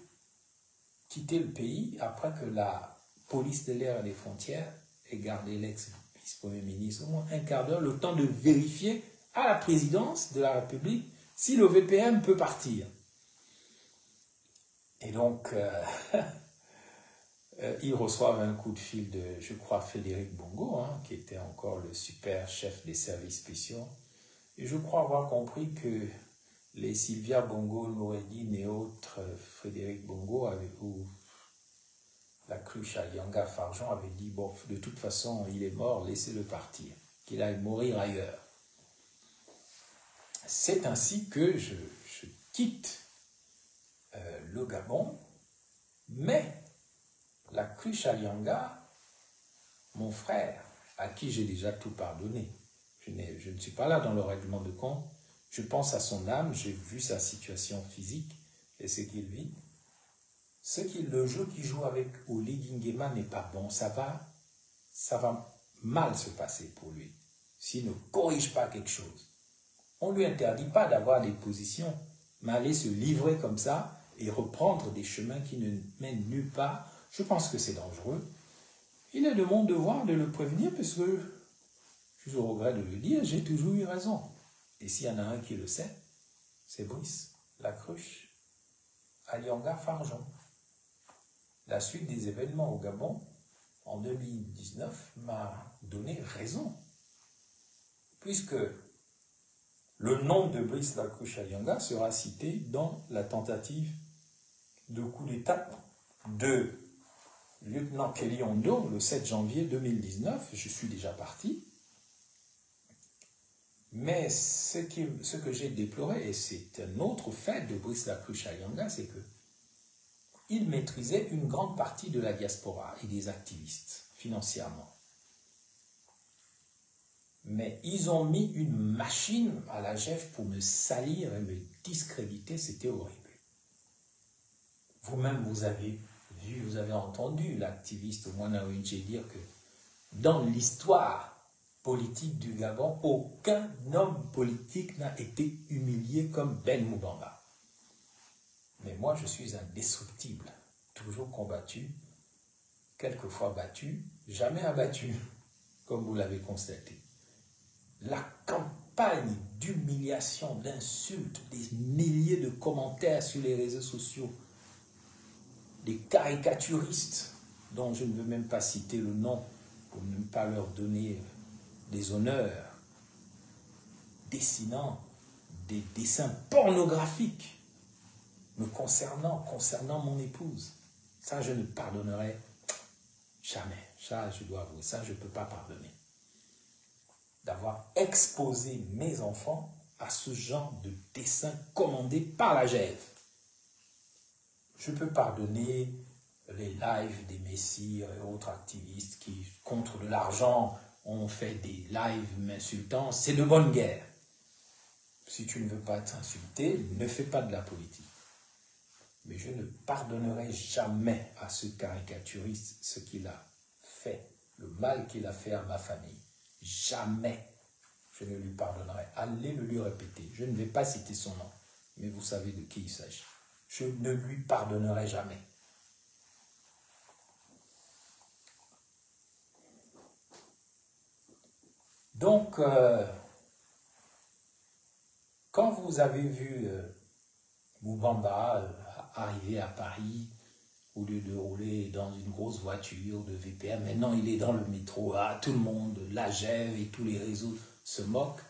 quitter le pays après que la police de l'air et des frontières ait gardé l'ex-vice-premier ministre au moins un quart d'heure, le temps de vérifier à la présidence de la République si le VPN peut partir. Et donc, ils reçoivent un coup de fil de, je crois, Frédéric Bongo, qui était encore le super chef des services spéciaux. Et je crois avoir compris que les Sylvia Bongo, Noureddine et autres, Frédéric Bongo, ou Lacruche-Adianga Farjon avaient dit, bon, de toute façon, il est mort, laissez-le partir, qu'il aille mourir ailleurs. c'est ainsi que je quitte le Gabon, mais la cruche Alianga, mon frère, à qui j'ai déjà tout pardonné, je ne suis pas là dans le règlement de compte, je pense à son âme, j'ai vu sa situation physique et ce qu'il vit. Le jeu qu'il joue avec Oli Nguema n'est pas bon, ça va mal se passer pour lui, s'il ne corrige pas quelque chose. On ne lui interdit pas d'avoir des positions, mais aller se livrer comme ça et reprendre des chemins qui ne mènent nulle part, je pense que c'est dangereux. Il est de mon devoir de le prévenir parce que, je suis au regret de le dire, j'ai toujours eu raison. Et s'il y en a un qui le sait, c'est Brice Lacruche, Alianga Farjon. La suite des événements au Gabon, en 2019, m'a donné raison. Puisque le nom de Brice Lacruche Alianga sera cité dans la tentative de coup d'État de lieutenant Kelly Ondo le 7 janvier 2019. Je suis déjà parti. Mais ce que j'ai déploré, et c'est un autre fait de Brice Lacruche Alianga, c'est qu'il maîtrisait une grande partie de la diaspora et des activistes financièrement. Mais ils ont mis une machine à la GEF pour me salir et me discréditer, c'était horrible. Vous-même, vous avez vu, vous avez entendu l'activiste Mwana Winche dire que dans l'histoire politique du Gabon, aucun homme politique n'a été humilié comme Ben Moubamba. Mais moi, je suis indestructible, toujours combattu, quelquefois battu, jamais abattu, comme vous l'avez constaté. La campagne d'humiliation, d'insultes, des milliers de commentaires sur les réseaux sociaux, des caricaturistes dont je ne veux même pas citer le nom pour ne pas leur donner des honneurs, dessinant des dessins pornographiques me concernant mon épouse. Ça, je ne pardonnerai jamais. Ça, je dois avouer, ça, je ne peux pas pardonner. D'avoir exposé mes enfants à ce genre de dessin commandé par la GEF. Je peux pardonner les lives des messirs et autres activistes qui, contre de l'argent, ont fait des lives m'insultant. C'est de bonne guerre. Si tu ne veux pas t'insulter, ne fais pas de la politique. Mais je ne pardonnerai jamais à ce caricaturiste ce qu'il a fait, le mal qu'il a fait à ma famille. Jamais je ne lui pardonnerai. Allez le lui répéter. Je ne vais pas citer son nom, mais vous savez de qui il s'agit. Je ne lui pardonnerai jamais. Donc, quand vous avez vu Moubamba arriver à Paris, au lieu de rouler dans une grosse voiture de VPR, maintenant il est dans le métro, tout le monde, la GEV et tous les réseaux se moquent.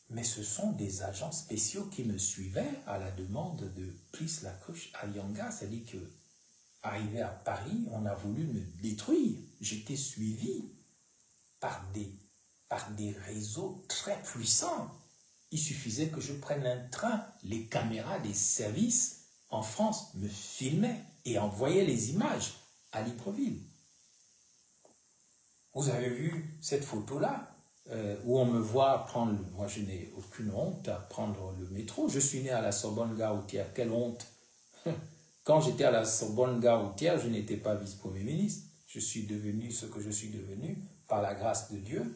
Mais ce sont des agents spéciaux qui me suivaient à la demande de Brice Lacruche Alianga, c'est-à-dire que arrivé à Paris, on a voulu me détruire. J'étais suivi par des réseaux très puissants. Il suffisait que je prenne un train, les caméras des services en France me filmaient et envoyaient les images à Libreville. Vous avez vu cette photo-là où on me voit prendre, moi je n'ai aucune honte à prendre le métro, je suis né à la Sorbonne Gare Routière, quelle honte. Quand j'étais à la Sorbonne Gare Routière, je n'étais pas vice-premier ministre, je suis devenu ce que je suis devenu par la grâce de Dieu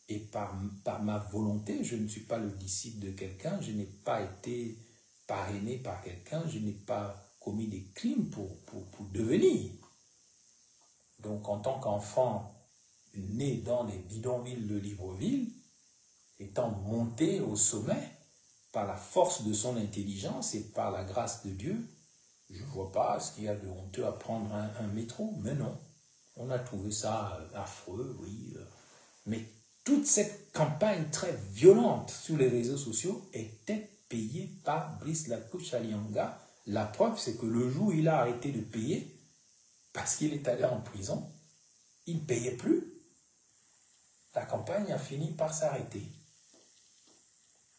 et par ma volonté. Je ne suis pas le disciple de quelqu'un, je n'ai pas été parrainé par quelqu'un, je n'ai pas commis des crimes pour devenir. Donc en tant qu'enfant né dans les bidonvilles de Libreville, étant monté au sommet par la force de son intelligence et par la grâce de Dieu, je ne vois pas ce qu'il y a de honteux à prendre un métro, mais non. On a trouvé ça affreux, oui. Mais toute cette campagne très violente sur les réseaux sociaux était payée par Brice Lacruche Alianga. La preuve, c'est que le jour où il a arrêté de payer, parce qu'il est allé en prison, il ne payait plus. La campagne a fini par s'arrêter.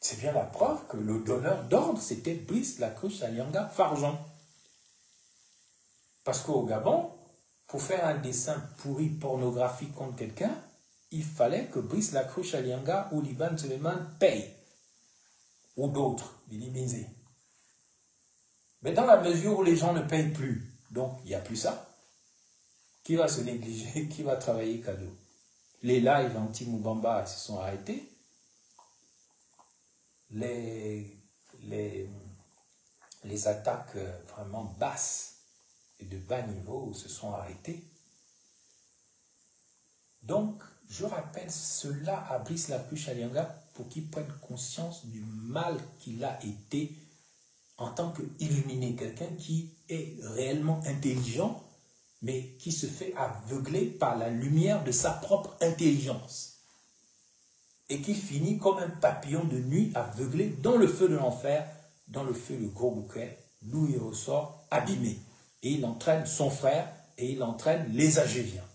C'est bien la preuve que le donneur d'ordre, c'était Brice Lacruche Alianga Farjeon. Parce qu'au Gabon, pour faire un dessin pourri pornographique contre quelqu'un, il fallait que Brice Lacruche Alianga ou Liban Suleiman paye. Ou d'autres, Billy Binzé. Mais dans la mesure où les gens ne payent plus, donc il n'y a plus ça, qui va se négliger, qui va travailler cadeau? Les lives anti-Moubamba se sont arrêtés. Les attaques vraiment basses et de bas niveau se sont arrêtées. Donc, je rappelle cela à Brice Lacruche Alianga pour qu'il prenne conscience du mal qu'il a été en tant qu'illuminé, quelqu'un qui est réellement intelligent, mais qui se fait aveugler par la lumière de sa propre intelligence. Et qui finit comme un papillon de nuit aveuglé dans le feu de l'enfer, dans le feu de gros bouquet, d'où il ressort abîmé. Et il entraîne son frère et il entraîne les Agéviens.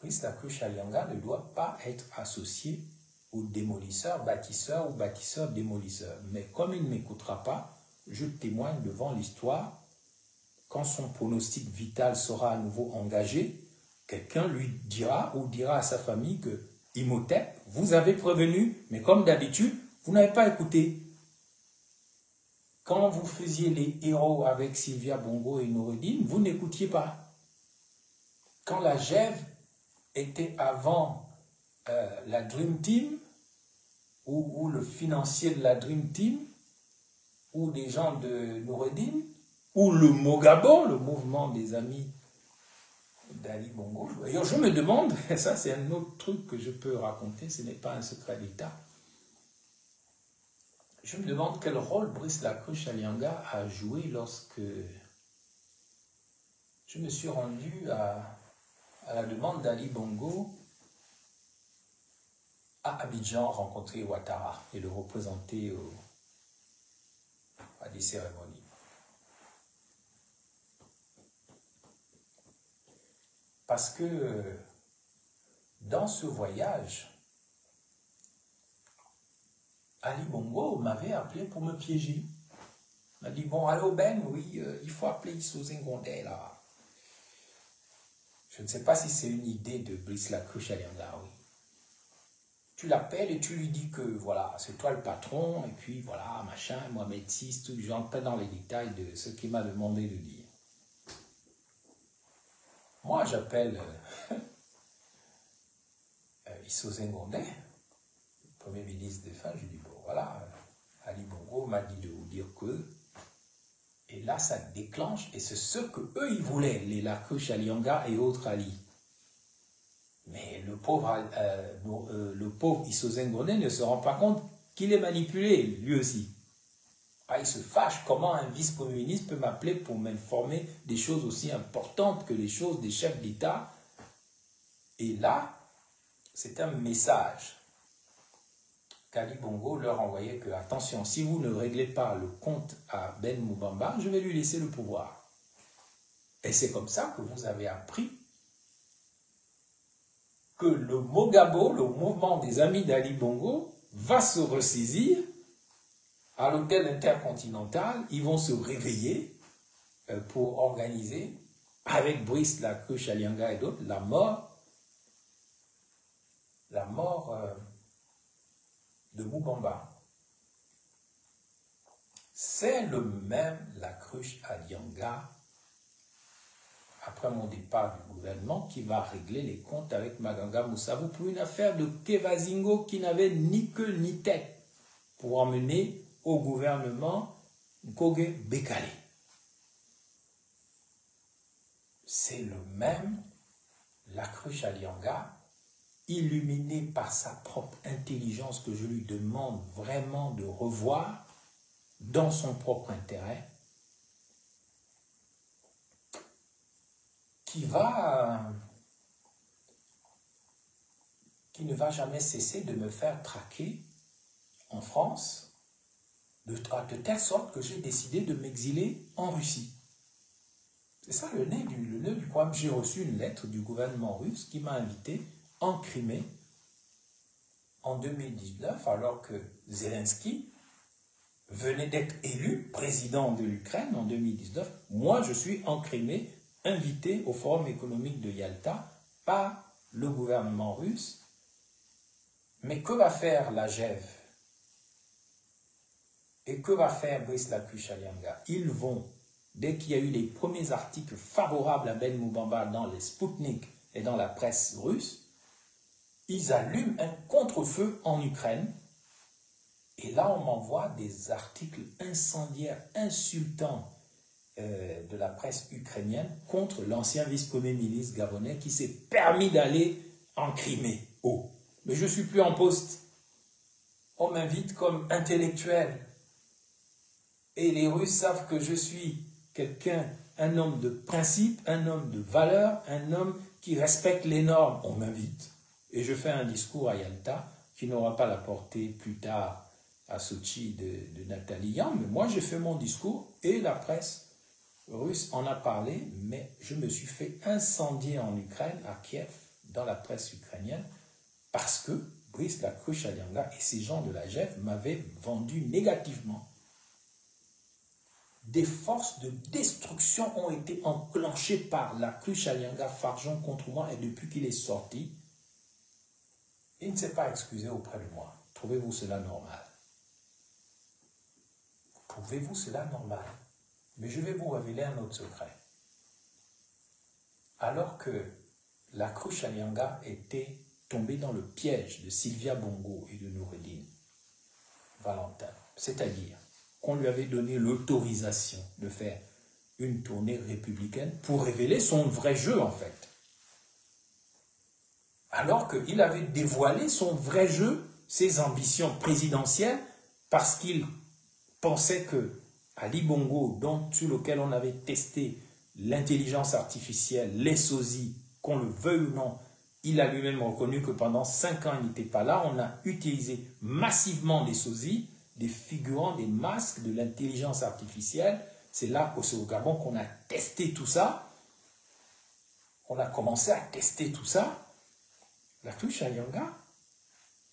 Brice Lacruche Alianga ne doit pas être associé aux démolisseurs, bâtisseurs ou bâtisseurs démolisseurs. Mais comme il ne m'écoutera pas, je témoigne devant l'histoire, quand son pronostic vital sera à nouveau engagé, quelqu'un lui dira ou dira à sa famille que Imhotep, vous avez prévenu, mais comme d'habitude, vous n'avez pas écouté. Quand vous faisiez les héros avec Sylvia Bongo et Noureddine, vous n'écoutiez pas. Quand la GEV était avant la Dream Team, ou le financier de la Dream Team, ou des gens de Noureddine, ou le Mogabo, le mouvement des amis d'Ali Bongo. D'ailleurs, je me demande, ça c'est un autre truc que je peux raconter, ce n'est pas un secret d'État. Je me demande quel rôle Brice Lacruche Alianga a joué lorsque je me suis rendu à la demande d'Ali Bongo à Abidjan rencontrer Ouattara et le représenter à des cérémonies. Parce que dans ce voyage, Ali Bongo m'avait appelé pour me piéger. Il m'a dit, bon, allô Ben, oui, il faut appeler Issozé Ngondé là. Je ne sais pas si c'est une idée de Brice Lacruche Alianga, oui. Tu l'appelles et tu lui dis que, voilà, c'est toi le patron, et puis voilà, machin, Mohamed VI, tout, j'entre dans les détails de ce qu'il m'a demandé de dire. Moi, j'appelle Issozé Ngondé, le Premier ministre défunt, je lui dis, bon, voilà, Ali Bongo m'a dit de vous dire que, et là, ça déclenche, et c'est ce que eux ils voulaient, les Lacruche Alianga et autres Ali. Mais le pauvre Issozé Ngondé ne se rend pas compte qu'il est manipulé, lui aussi. Ah, il se fâche, comment un vice-premier ministre peut m'appeler pour m'informer des choses aussi importantes que les choses des chefs d'État. Et là, c'est un message qu'Ali Bongo leur envoyait que, attention, si vous ne réglez pas le compte à Ben Moubamba, je vais lui laisser le pouvoir. Et c'est comme ça que vous avez appris que le Mogabo, le mouvement des amis d'Ali Bongo, va se ressaisir à l'hôtel intercontinental. Ils vont se réveiller pour organiser, avec Brice Lacruche Alianga et d'autres, la mort de Moubamba. C'est le même Lacruche Alianga, après mon départ du gouvernement, qui va régler les comptes avec Maganga Moussabou pour une affaire de Kevazingo qui n'avait ni queue ni tête, pour emmener au gouvernement Nkogé Bekale. C'est le même Lacruche Alianga, illuminé par sa propre intelligence, que je lui demande vraiment de revoir dans son propre intérêt, qui ne va jamais cesser de me faire traquer en France, de telle sorte que j'ai décidé de m'exiler en Russie. C'est ça le nœud du problème. J'ai reçu une lettre du gouvernement russe qui m'a invité en Crimée en 2019, alors que Zelensky venait d'être élu président de l'Ukraine en 2019, moi je suis en Crimée, invité au Forum économique de Yalta par le gouvernement russe. Mais que va faire la GEV? Et que va faire Brice Lakuchalianga? Ils vont, dès qu'il y a eu les premiers articles favorables à Ben Moubamba dans les Sputnik et dans la presse russe, ils allument un contre-feu en Ukraine. Et là, on m'envoie des articles incendiaires, insultants de la presse ukrainienne contre l'ancien vice-premier ministre gabonais qui s'est permis d'aller en Crimée. Oh, mais je ne suis plus en poste. On m'invite comme intellectuel. Et les Russes savent que je suis quelqu'un, un homme de principe, un homme de valeur, un homme qui respecte les normes. On m'invite. Et je fais un discours à Yalta qui n'aura pas la portée plus tard à Sochi de Nathalie Yan. Mais moi, j'ai fait mon discours et la presse russe en a parlé. Mais je me suis fait incendier en Ukraine, à Kiev, dans la presse ukrainienne, parce que Brice Lakuchalianga et ces gens de la GEF m'avaient vendu négativement. Des forces de destruction ont été enclenchées par Lakuchalianga Farjon contre moi et depuis qu'il est sorti, il ne s'est pas excusé auprès de moi. Trouvez-vous cela normal? Trouvez-vous cela normal? Mais je vais vous révéler un autre secret. Alors que Lakuchalianga était tombé dans le piège de Sylvia Bongo et de Noureddine Valentin, c'est-à-dire qu'on lui avait donné l'autorisation de faire une tournée républicaine pour révéler son vrai jeu en fait. Alors qu'il avait dévoilé son vrai jeu, ses ambitions présidentielles, parce qu'il pensait que Ali Bongo, sur lequel on avait testé l'intelligence artificielle, les sosies, qu'on le veuille ou non, il a lui-même reconnu que pendant 5 ans, il n'était pas là. On a utilisé massivement des sosies, des figurants, des masques, de l'intelligence artificielle. C'est là, au Gabon, qu'on a testé tout ça. On a commencé à tester tout ça. Lakuchalianga,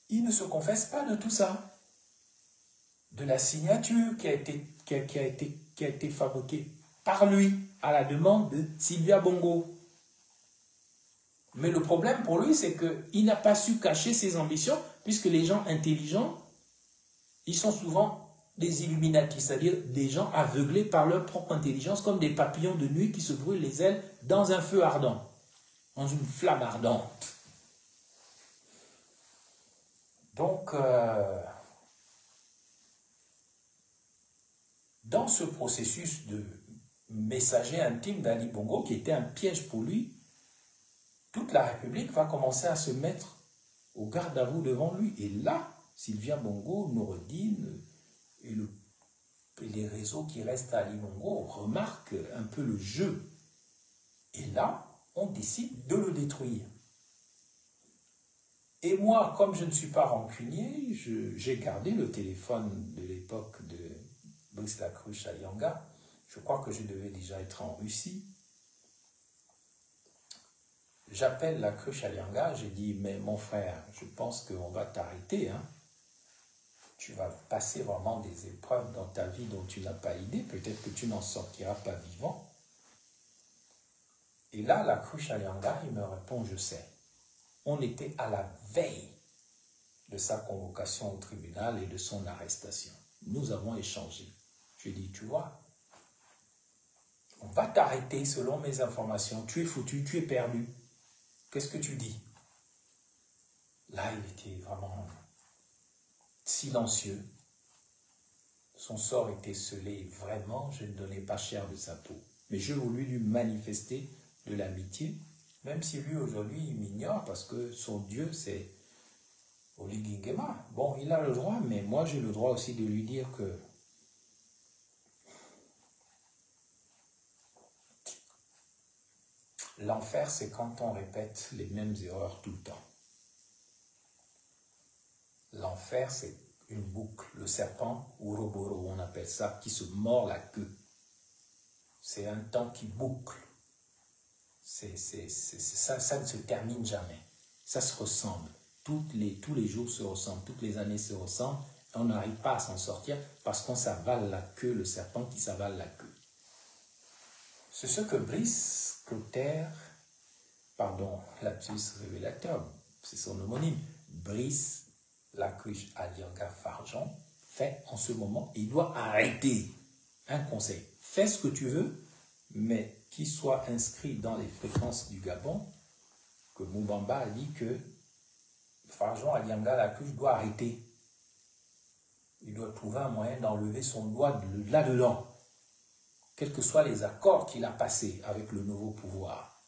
il ne se confesse pas de tout ça. De la signature qui a été fabriquée par lui, à la demande de Sylvia Bongo. Mais le problème pour lui, c'est qu'il n'a pas su cacher ses ambitions, puisque les gens intelligents, ils sont souvent des Illuminati, c'est-à-dire des gens aveuglés par leur propre intelligence, comme des papillons de nuit qui se brûlent les ailes dans un feu ardent, dans une flamme ardente. Donc, dans ce processus de messager intime d'Ali Bongo, qui était un piège pour lui, toute la République va commencer à se mettre au garde à vous devant lui. Et là, Sylvia Bongo, Noureddine et les réseaux qui restent à Ali Bongo remarquent un peu le jeu. Et là, on décide de le détruire. Et moi, comme je ne suis pas rancunier, j'ai gardé le téléphone de l'époque de Brice Lakuchalianga. Je crois que je devais déjà être en Russie. J'appelle Lakuchalianga, j'ai dit, mais mon frère, je pense qu'on va t'arrêter. Hein. Tu vas passer vraiment des épreuves dans ta vie dont tu n'as pas idée. Peut-être que tu n'en sortiras pas vivant. Et là, Lakuchalianga, il me répond, je sais. On était à la veille de sa convocation au tribunal et de son arrestation. Nous avons échangé. Je lui ai dit, tu vois, on va t'arrêter selon mes informations. Tu es foutu, tu es perdu. Qu'est-ce que tu dis? Là, il était vraiment silencieux. Son sort était scellé. Vraiment, je ne donnais pas cher de sa peau. Mais je voulus lui manifester de l'amitié, même si lui, aujourd'hui, il m'ignore parce que son Dieu, c'est Oligingema. Bon, il a le droit, mais moi, j'ai le droit aussi de lui dire que l'enfer, c'est quand on répète les mêmes erreurs tout le temps. L'enfer, c'est une boucle. Le serpent, Ouroboros, on appelle ça, qui se mord la queue. C'est un temps qui boucle. Ça ne se termine jamais. Ça se ressemble. tous les jours se ressemblent, toutes les années se ressemblent, et on n'arrive pas à s'en sortir parce qu'on s'avale la queue, le serpent qui s'avale la queue. C'est ce que Brice Clotaire, pardon, lapsus révélateur, c'est son homonyme, Brice Lacruche Alianga Farjeon fait en ce moment. Il doit arrêter. Un conseil, fais ce que tu veux, mais qu'il soit inscrit dans les fréquences du Gabon, que Moubamba a dit que Farjeon Alianga Lacruche doit arrêter. Il doit trouver un moyen d'enlever son doigt là-dedans. Quels que soient les accords qu'il a passés avec le nouveau pouvoir,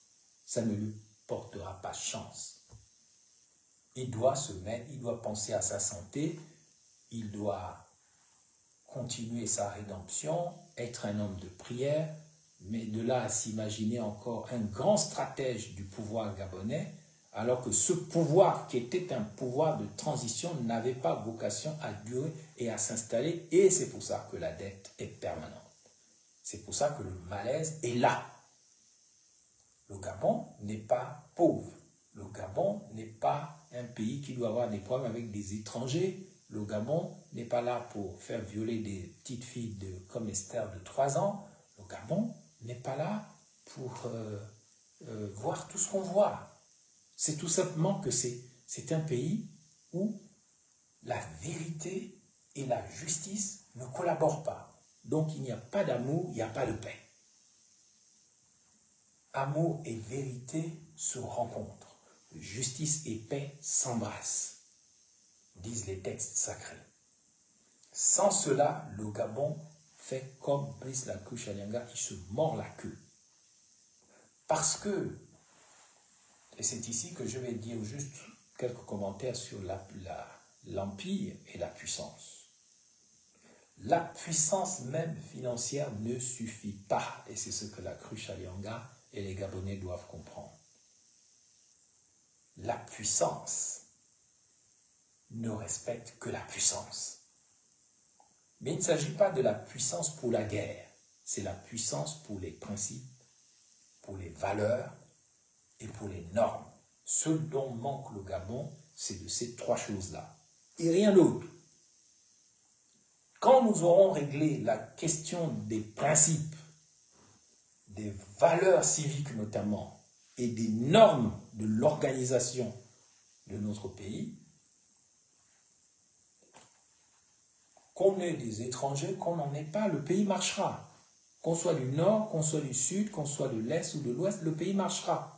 ça ne lui portera pas chance. Il doit se mettre, il doit penser à sa santé, il doit continuer sa rédemption, être un homme de prière, mais de là à s'imaginer encore un grand stratège du pouvoir gabonais, alors que ce pouvoir qui était un pouvoir de transition n'avait pas vocation à durer et à s'installer, et c'est pour ça que la dette est permanente. C'est pour ça que le malaise est là. Le Gabon n'est pas pauvre. Le Gabon n'est pas un pays qui doit avoir des problèmes avec des étrangers. Le Gabon n'est pas là pour faire violer des petites filles comme Esther de 3 ans. Le Gabon n'est pas là pour voir tout ce qu'on voit. C'est tout simplement que c'est un pays où la vérité et la justice ne collaborent pas. Donc il n'y a pas d'amour, il n'y a pas de paix. Amour et vérité se rencontrent. Justice et paix s'embrassent, disent les textes sacrés. Sans cela, le Gabon fait comme Brice Lacruche Alianga, il se mord la queue. Parce que, et c'est ici que je vais dire juste quelques commentaires sur l'empire et la puissance. La puissance même financière ne suffit pas, et c'est ce que Lacruche Alianga et les Gabonais doivent comprendre. La puissance ne respecte que la puissance. Mais il ne s'agit pas de la puissance pour la guerre, c'est la puissance pour les principes, pour les valeurs et pour les normes. Ce dont manque le Gabon, c'est de ces 3 choses-là, et rien d'autre. Quand nous aurons réglé la question des principes, des valeurs civiques notamment, et des normes de l'organisation de notre pays, qu'on ait des étrangers, qu'on n'en ait pas, le pays marchera. Qu'on soit du nord, qu'on soit du sud, qu'on soit de l'est ou de l'ouest, le pays marchera.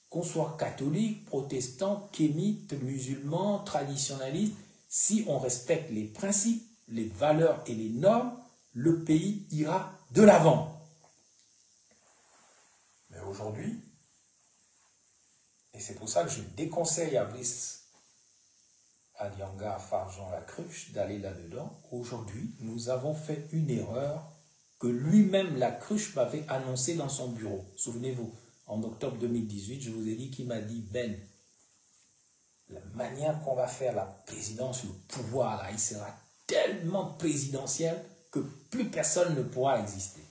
Qu'on soit catholique, protestant, kémite, musulman, traditionnaliste, si on respecte les principes, les valeurs et les normes, le pays ira de l'avant. Mais aujourd'hui, et c'est pour ça que je déconseille à Brice Alianga Farjeon Lacruche d'aller là-dedans, aujourd'hui, nous avons fait une erreur que lui-même Lacruche m'avait annoncée dans son bureau. Souvenez-vous, en octobre 2018, je vous ai dit qu'il m'a dit, Ben, la manière qu'on va faire la présidence, le pouvoir, là, il sera tellement présidentiel que plus personne ne pourra exister.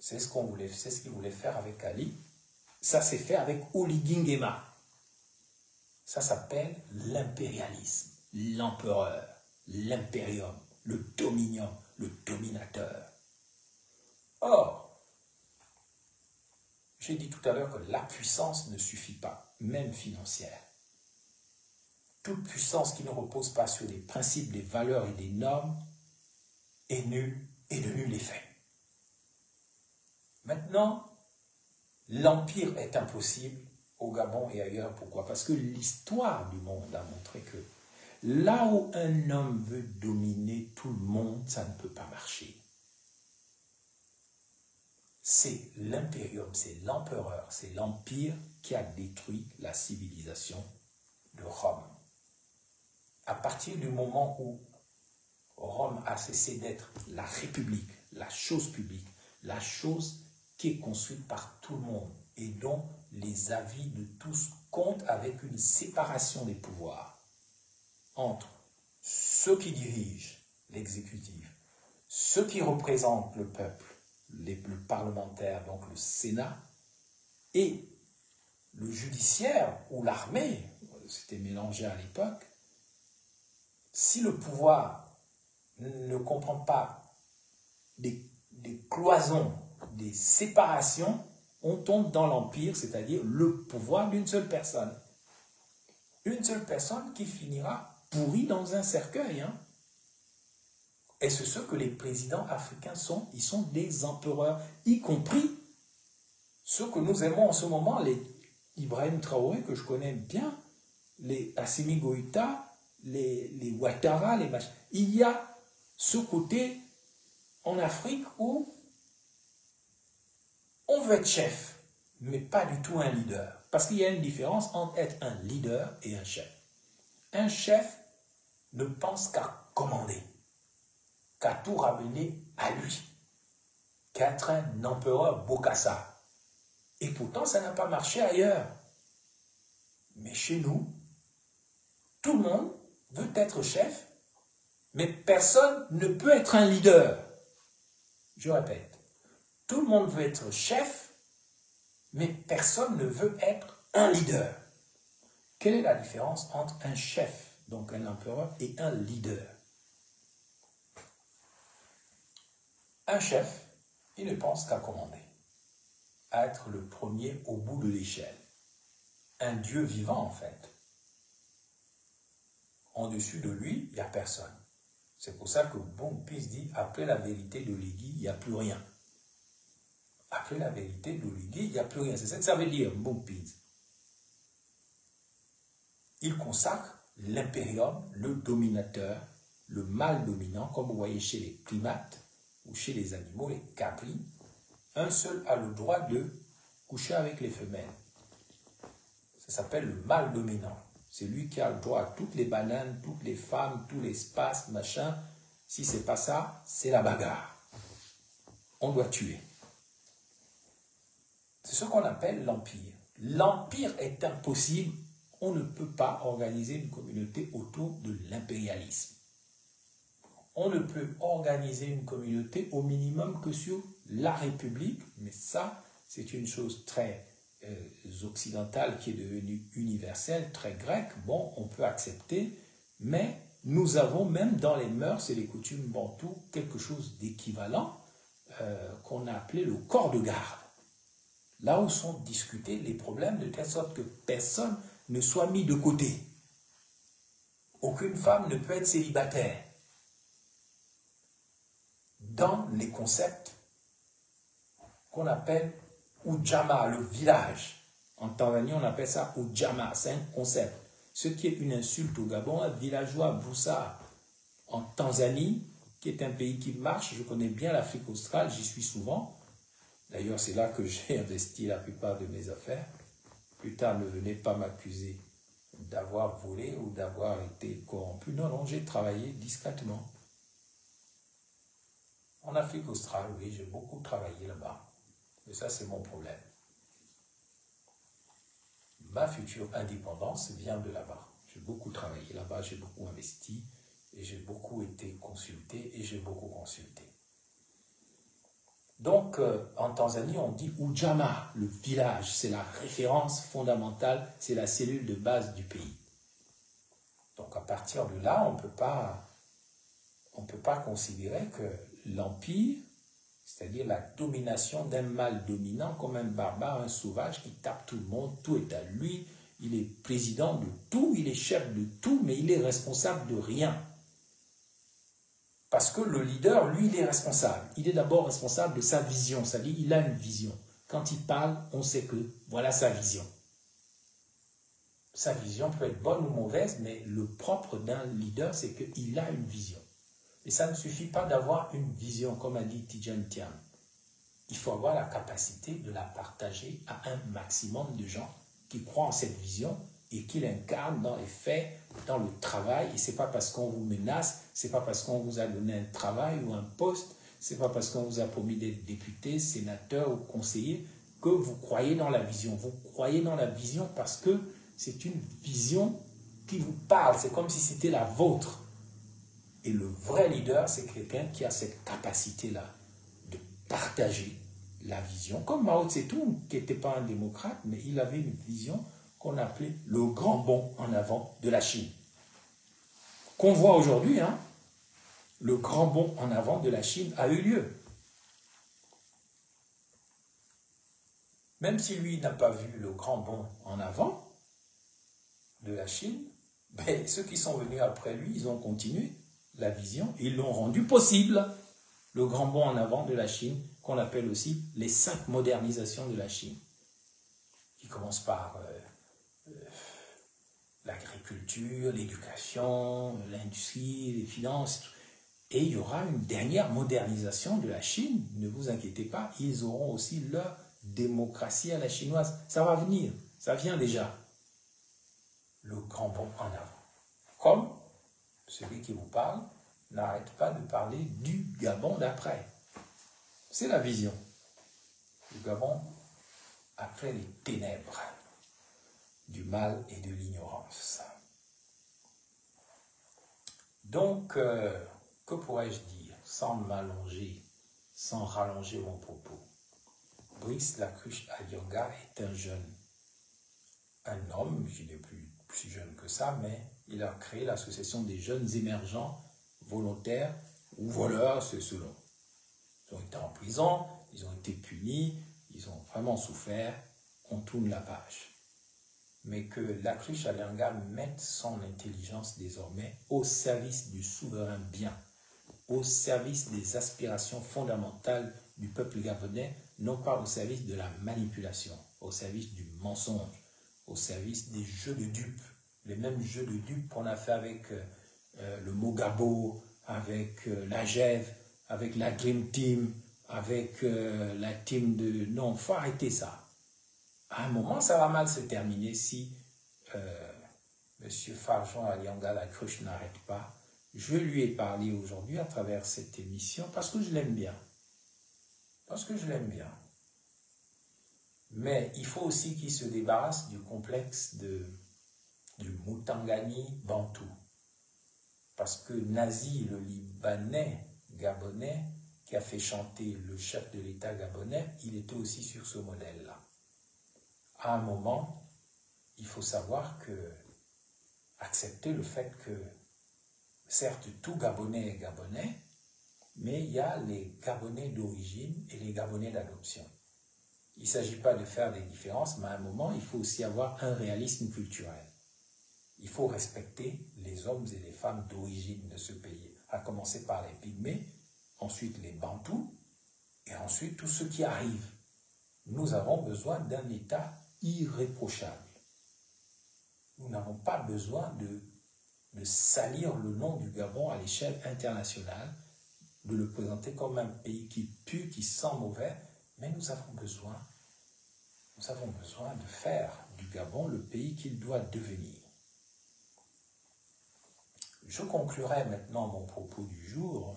C'est ce qu'il voulait faire avec Ali. Ça s'est fait avec Oligui Nguema. Ça s'appelle l'impérialisme, l'empereur, l'impérium, le dominion, le dominateur. Or, j'ai dit tout à l'heure que la puissance ne suffit pas, même financière. Toute puissance qui ne repose pas sur des principes, des valeurs et des normes est nulle et de nul effet. Maintenant, l'empire est impossible au Gabon et ailleurs. Pourquoi? Parce que l'histoire du monde a montré que là où un homme veut dominer tout le monde, ça ne peut pas marcher. C'est l'impérium, c'est l'empereur, c'est l'empire qui a détruit la civilisation de Rome. À partir du moment où Rome a cessé d'être la république, la chose publique, la chose qui est construite par tout le monde et dont les avis de tous comptent, avec une séparation des pouvoirs entre ceux qui dirigent l'exécutif, ceux qui représentent le peuple, le parlementaire, donc le Sénat, et le judiciaire ou l'armée, c'était mélangé à l'époque, si le pouvoir ne comprend pas des cloisons, des séparations, on tombe dans l'empire, c'est-à-dire le pouvoir d'une seule personne. Une seule personne qui finira pourrie dans un cercueil. Hein. Et c'est ce que les présidents africains sont. Ils sont des empereurs, y compris ceux que nous aimons en ce moment, les Ibrahim Traoré, que je connais bien, les Assimi Goïta, les Ouattara, les machins. Il y a ce côté en Afrique où on veut être chef, mais pas du tout un leader. Parce qu'il y a une différence entre être un leader et un chef. Un chef ne pense qu'à commander, qu'à tout ramener à lui, qu'à être un empereur Bokassa. Et pourtant, ça n'a pas marché ailleurs. Mais chez nous, tout le monde veut être chef, mais personne ne peut être un leader. Je répète, tout le monde veut être chef, mais personne ne veut être un leader. Quelle est la différence entre un chef, donc un empereur, et un leader? Un chef, il ne pense qu'à commander, à être le premier au bout de l'échelle. Un Dieu vivant, en fait. En-dessus de lui, il n'y a personne. C'est pour ça que Bonkpis dit, après la vérité de l'Igui, il n'y a plus rien. Après la vérité de l'Igui, il n'y a plus rien. C'est ça que ça veut dire, Bonkpis. Il consacre l'impérium, le dominateur, le mâle dominant, comme vous voyez chez les primates ou chez les animaux, les cabris. Un seul a le droit de coucher avec les femelles. Ça s'appelle le mâle dominant. C'est lui qui a le droit à toutes les bananes, toutes les femmes, tout l'espace, machin. Si c'est pas ça, c'est la bagarre. On doit tuer. C'est ce qu'on appelle l'empire. L'empire est impossible. On ne peut pas organiser une communauté autour de l'impérialisme. On ne peut organiser une communauté au minimum que sur la République, mais ça, c'est une chose très occidentale qui est devenue universelle, très grecque. Bon, on peut accepter, mais nous avons même dans les mœurs et les coutumes bantoues quelque chose d'équivalent qu'on a appelé le corps de garde. Là où sont discutés les problèmes de telle sorte que personne ne soit mis de côté. Aucune femme ne peut être célibataire. Dans les concepts qu'on appelle Ujamaa, le village. En Tanzanie, on appelle ça Ujamaa, c'est un concept. Ce qui est une insulte au Gabon, un villageois Boussa. En Tanzanie, qui est un pays qui marche, je connais bien l'Afrique australe, j'y suis souvent. D'ailleurs, c'est là que j'ai investi la plupart de mes affaires. Plus tard, ne venez pas m'accuser d'avoir volé ou d'avoir été corrompu. Non, non, j'ai travaillé discrètement. En Afrique australe, oui, j'ai beaucoup travaillé là-bas. Et ça, c'est mon problème. Ma future indépendance vient de là-bas. J'ai beaucoup travaillé là-bas, j'ai beaucoup investi, et j'ai beaucoup été consulté, et j'ai beaucoup consulté. Donc, en Tanzanie, on dit Ujamaa, le village, c'est la référence fondamentale, c'est la cellule de base du pays. Donc, à partir de là, on ne peut pas considérer que l'empire, c'est-à-dire la domination d'un mâle dominant comme un barbare, un sauvage qui tape tout le monde, tout est à lui, il est président de tout, il est chef de tout, mais il est responsable de rien. Parce que le leader, lui, il est responsable. Il est d'abord responsable de sa vision, c'est-à-dire il a une vision. Quand il parle, on sait que voilà sa vision. Sa vision peut être bonne ou mauvaise, mais le propre d'un leader, c'est qu'il a une vision. Et ça ne suffit pas d'avoir une vision, comme a dit Tidjane Thiam. Il faut avoir la capacité de la partager à un maximum de gens qui croient en cette vision et qui l'incarnent dans les faits, dans le travail. Et ce n'est pas parce qu'on vous menace, ce n'est pas parce qu'on vous a donné un travail ou un poste, ce n'est pas parce qu'on vous a promis d'être député, sénateur ou conseiller que vous croyez dans la vision. Vous croyez dans la vision parce que c'est une vision qui vous parle. C'est comme si c'était la vôtre. Et le vrai leader, c'est quelqu'un qui a cette capacité-là de partager la vision. Comme Mao Tse-tung, qui n'était pas un démocrate, mais il avait une vision qu'on appelait le grand bond en avant de la Chine. Qu'on voit aujourd'hui, hein, le grand bond en avant de la Chine a eu lieu. Même si lui n'a pas vu le grand bond en avant de la Chine, ben, ceux qui sont venus après lui, ils ont continué la vision, ils l'ont rendu possible. Le grand bond en avant de la Chine, qu'on appelle aussi les 5 modernisations de la Chine, qui commencent par l'agriculture, l'éducation, l'industrie, les finances. Et il y aura une dernière modernisation de la Chine, ne vous inquiétez pas, ils auront aussi leur démocratie à la chinoise. Ça va venir, ça vient déjà. Le grand bond en avant. Comme celui qui vous parle n'arrête pas de parler du Gabon d'après. C'est la vision. Le Gabon après les ténèbres du mal et de l'ignorance. Donc, que pourrais-je dire sans m'allonger, sans rallonger mon propos? Brice Lacruche Adianga est un homme qui n'est plus jeune que ça, mais il a créé l'association des jeunes émergents volontaires ou voleurs, c'est selon. Ils ont été en prison, ils ont été punis, ils ont vraiment souffert, on tourne la page. Mais que Lacruche Adianga mette son intelligence désormais au service du souverain bien, au service des aspirations fondamentales du peuple gabonais, non pas au service de la manipulation, au service du mensonge, au service des jeux de dupes, les mêmes jeux de dupes qu'on a fait avec le Mogabo, avec la GEV, avec la Dream Team, avec la team de... Non, il faut arrêter ça. À un moment, ça va mal se terminer si M. Farjon Adianga Lacruche n'arrête pas. Je lui ai parlé aujourd'hui à travers cette émission parce que je l'aime bien. Parce que je l'aime bien. Mais il faut aussi qu'il se débarrasse du complexe du Moutangani Bantou. Parce que Nazi, le Libanais gabonais, qui a fait chanter le chef de l'État gabonais, il était aussi sur ce modèle-là. À un moment, il faut savoir que, accepter le fait que, certes, tout Gabonais est Gabonais, mais il y a les Gabonais d'origine et les Gabonais d'adoption. Il ne s'agit pas de faire des différences, mais à un moment, il faut aussi avoir un réalisme culturel. Il faut respecter les hommes et les femmes d'origine de ce pays, à commencer par les Pygmées, ensuite les Bantous, et ensuite tous ceux qui arrivent. Nous avons besoin d'un État irréprochable. Nous n'avons pas besoin de salir le nom du Gabon à l'échelle internationale, de le présenter comme un pays qui pue, qui sent mauvais, mais nous avons besoin de faire du Gabon le pays qu'il doit devenir. Je conclurai maintenant mon propos du jour.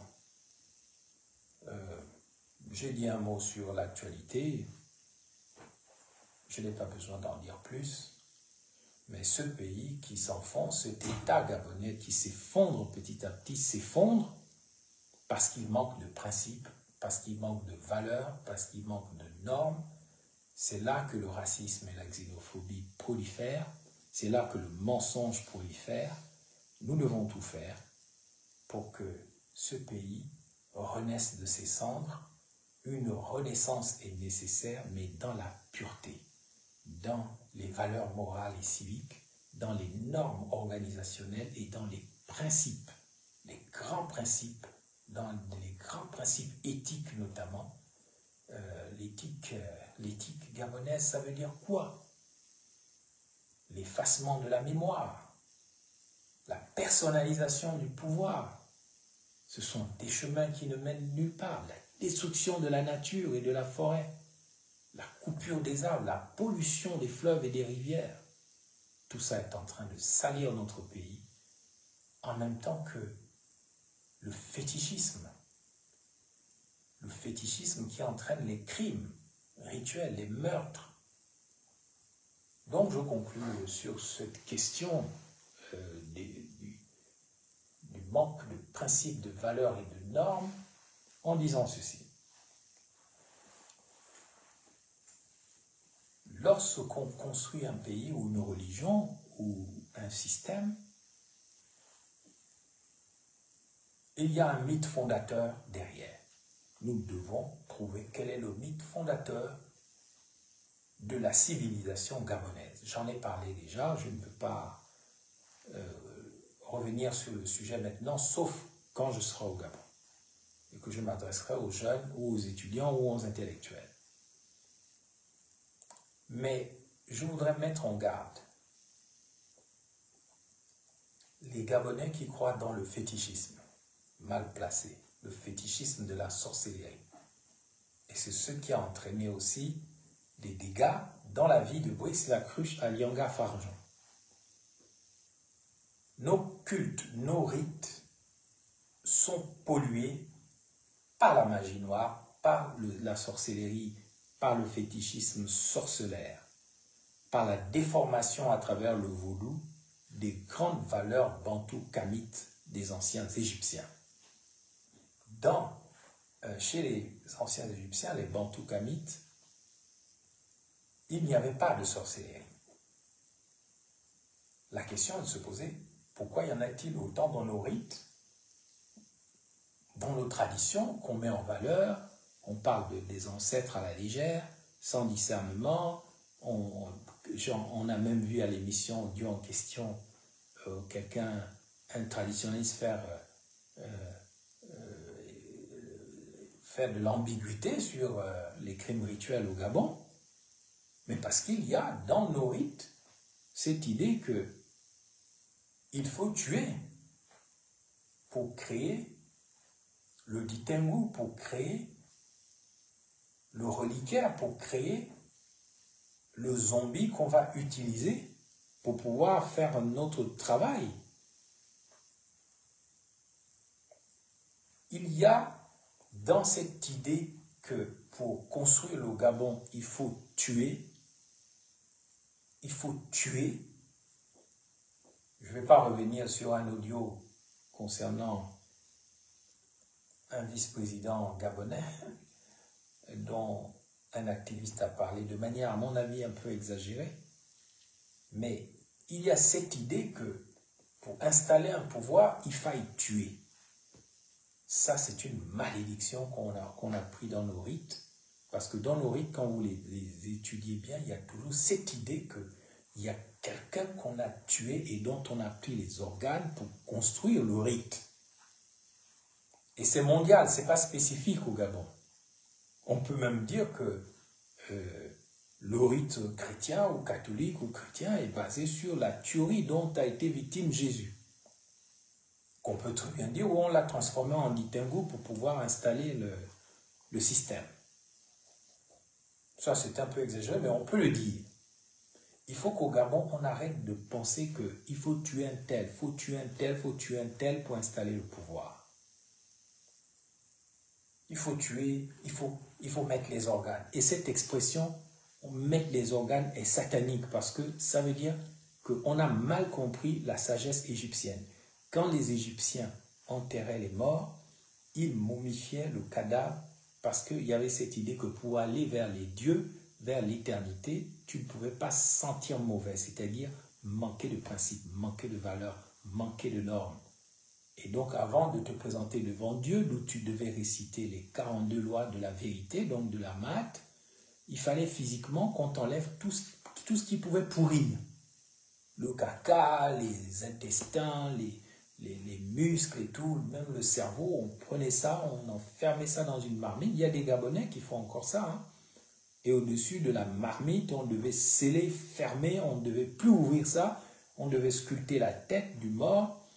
J'ai dit un mot sur l'actualité. Je n'ai pas besoin d'en dire plus. Mais ce pays qui s'enfonce, cet État gabonais qui s'effondre petit à petit, s'effondre parce qu'il manque de principes, parce qu'il manque de valeurs, parce qu'il manque de normes. C'est là que le racisme et la xénophobie prolifèrent. C'est là que le mensonge prolifère. Nous devons tout faire pour que ce pays renaisse de ses cendres. Une renaissance est nécessaire, mais dans la pureté, dans les valeurs morales et civiques, dans les normes organisationnelles et dans les principes, les grands principes, dans les grands principes éthiques notamment. L'éthique gabonaise, ça veut dire quoi? L'effacement de la mémoire, la personnalisation du pouvoir. Ce sont des chemins qui ne mènent nulle part. La destruction de la nature et de la forêt, la coupure des arbres, la pollution des fleuves et des rivières. Tout ça est en train de salir notre pays, en même temps que le fétichisme qui entraîne les crimes rituels, les meurtres. Donc je conclue sur cette question du manque de principes, de valeurs et de normes en disant ceci. lorsqu'on construit un pays ou une religion ou un système, il y a un mythe fondateur derrière. Nous devons trouver quel est le mythe fondateur de la civilisation gabonaise. J'en ai parlé déjà, je ne peux pas revenir sur le sujet maintenant, sauf quand je serai au Gabon et que je m'adresserai aux jeunes ou aux étudiants ou aux intellectuels. Mais je voudrais mettre en garde les Gabonais qui croient dans le fétichisme, mal placé, le fétichisme de la sorcellerie. Et c'est ce qui a entraîné aussi des dégâts dans la vie de Brice Lacruche à Lianga-Farjan. Nos cultes, nos rites sont pollués par la magie noire, par la sorcellerie, par le fétichisme sorcellaire, par la déformation à travers le vaudou des grandes valeurs bantoues kamites des anciens Égyptiens. Chez les anciens Égyptiens, les bantoues kamites, il n'y avait pas de sorcellerie. La question est de se poser, pourquoi y en a-t-il autant dans nos rites, dans nos traditions qu'on met en valeur? On parle des ancêtres à la légère, sans discernement. On a même vu à l'émission Dieu en question, un traditionnaliste faire de l'ambiguïté sur les crimes rituels au Gabon. Mais parce qu'il y a dans nos rites cette idée que il faut tuer pour créer le ditengu, pour créer le reliquaire, pour créer le zombie qu'on va utiliser pour pouvoir faire notre travail. Il y a dans cette idée que pour construire le Gabon, il faut tuer. Il faut tuer. Je ne vais pas revenir sur un audio concernant un vice-président gabonais dont un activiste a parlé de manière, à mon avis, un peu exagérée. Mais il y a cette idée que pour installer un pouvoir, il faille tuer. Ça, c'est une malédiction qu'on a pris dans nos rites. Parce que dans nos rites, quand vous les étudiez bien, il y a toujours cette idée qu'il y a quelqu'un qu'on a tué et dont on a pris les organes pour construire le rite. Et c'est mondial, ce n'est pas spécifique au Gabon. On peut même dire que le rite chrétien ou catholique ou chrétien est basé sur la tuerie dont a été victime Jésus. Qu'on peut très bien dire où on l'a transformé en ditengu pour pouvoir installer le système. Ça, c'est un peu exagéré, mais on peut le dire. Il faut qu'au Gabon, on arrête de penser qu'il faut tuer un tel, faut tuer un tel, faut tuer un tel pour installer le pouvoir. Il faut tuer, il faut mettre les organes. Et cette expression, mettre les organes, est satanique parce que ça veut dire qu'on a mal compris la sagesse égyptienne. Quand les Égyptiens enterraient les morts, ils momifiaient le cadavre parce qu'il y avait cette idée que pour aller vers les dieux, vers l'éternité, tu ne pouvais pas sentir mauvais, c'est-à-dire manquer de principes, manquer de valeurs, manquer de normes. Et donc, avant de te présenter devant Dieu, d'où tu devais réciter les 42 lois de la vérité, donc de la maths, il fallait physiquement qu'on t'enlève tout ce qui pouvait pourrir. Le caca, les intestins, les muscles et tout, même le cerveau, on prenait ça, on enfermait ça dans une marmite. Il y a des Gabonais qui font encore ça, hein. Et au-dessus de la marmite, on devait sceller, fermer, on ne devait plus ouvrir ça, on devait sculpter la tête du mort,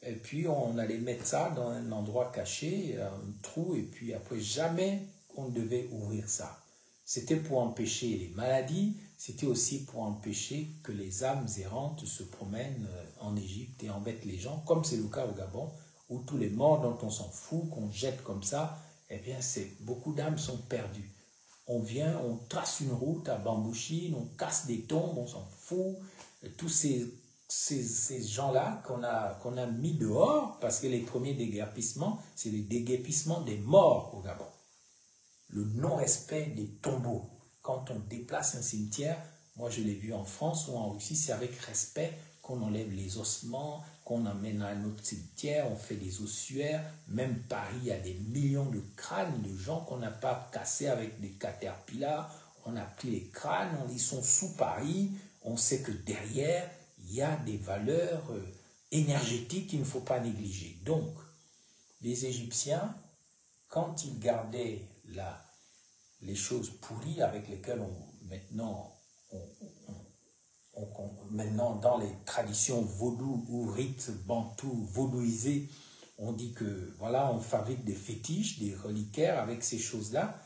et puis on allait mettre ça dans un endroit caché, un trou, et puis après jamais on devait ouvrir ça. C'était pour empêcher les maladies, c'était aussi pour empêcher que les âmes errantes se promènent en Égypte et embêtent les gens, comme c'est le cas au Gabon, où tous les morts dont on s'en fout, qu'on jette comme ça, eh bien beaucoup d'âmes sont perdues. On vient, on trace une route à Bambouchine, on casse des tombes, on s'en fout. Tous ces gens-là qu'on a mis dehors, parce que les premiers déguerpissements, c'est les déguerpissements des morts au Gabon. Le non-respect des tombeaux. Quand on déplace un cimetière, moi je l'ai vu en France ou en Russie, c'est avec respect qu'on enlève les ossements, qu'on emmène à un autre cimetière, on fait des ossuaires. Même Paris, il y a des millions de crânes de gens qu'on n'a pas cassés avec des caterpillars. On a pris les crânes, ils sont sous Paris. On sait que derrière, il y a des valeurs énergétiques qu'il ne faut pas négliger. Donc, les Égyptiens, quand ils gardaient les choses pourries avec lesquelles maintenant dans les traditions vaudou ou rites bantous vaudouisés, on dit que voilà, on fabrique des fétiches, des reliquaires avec ces choses-là.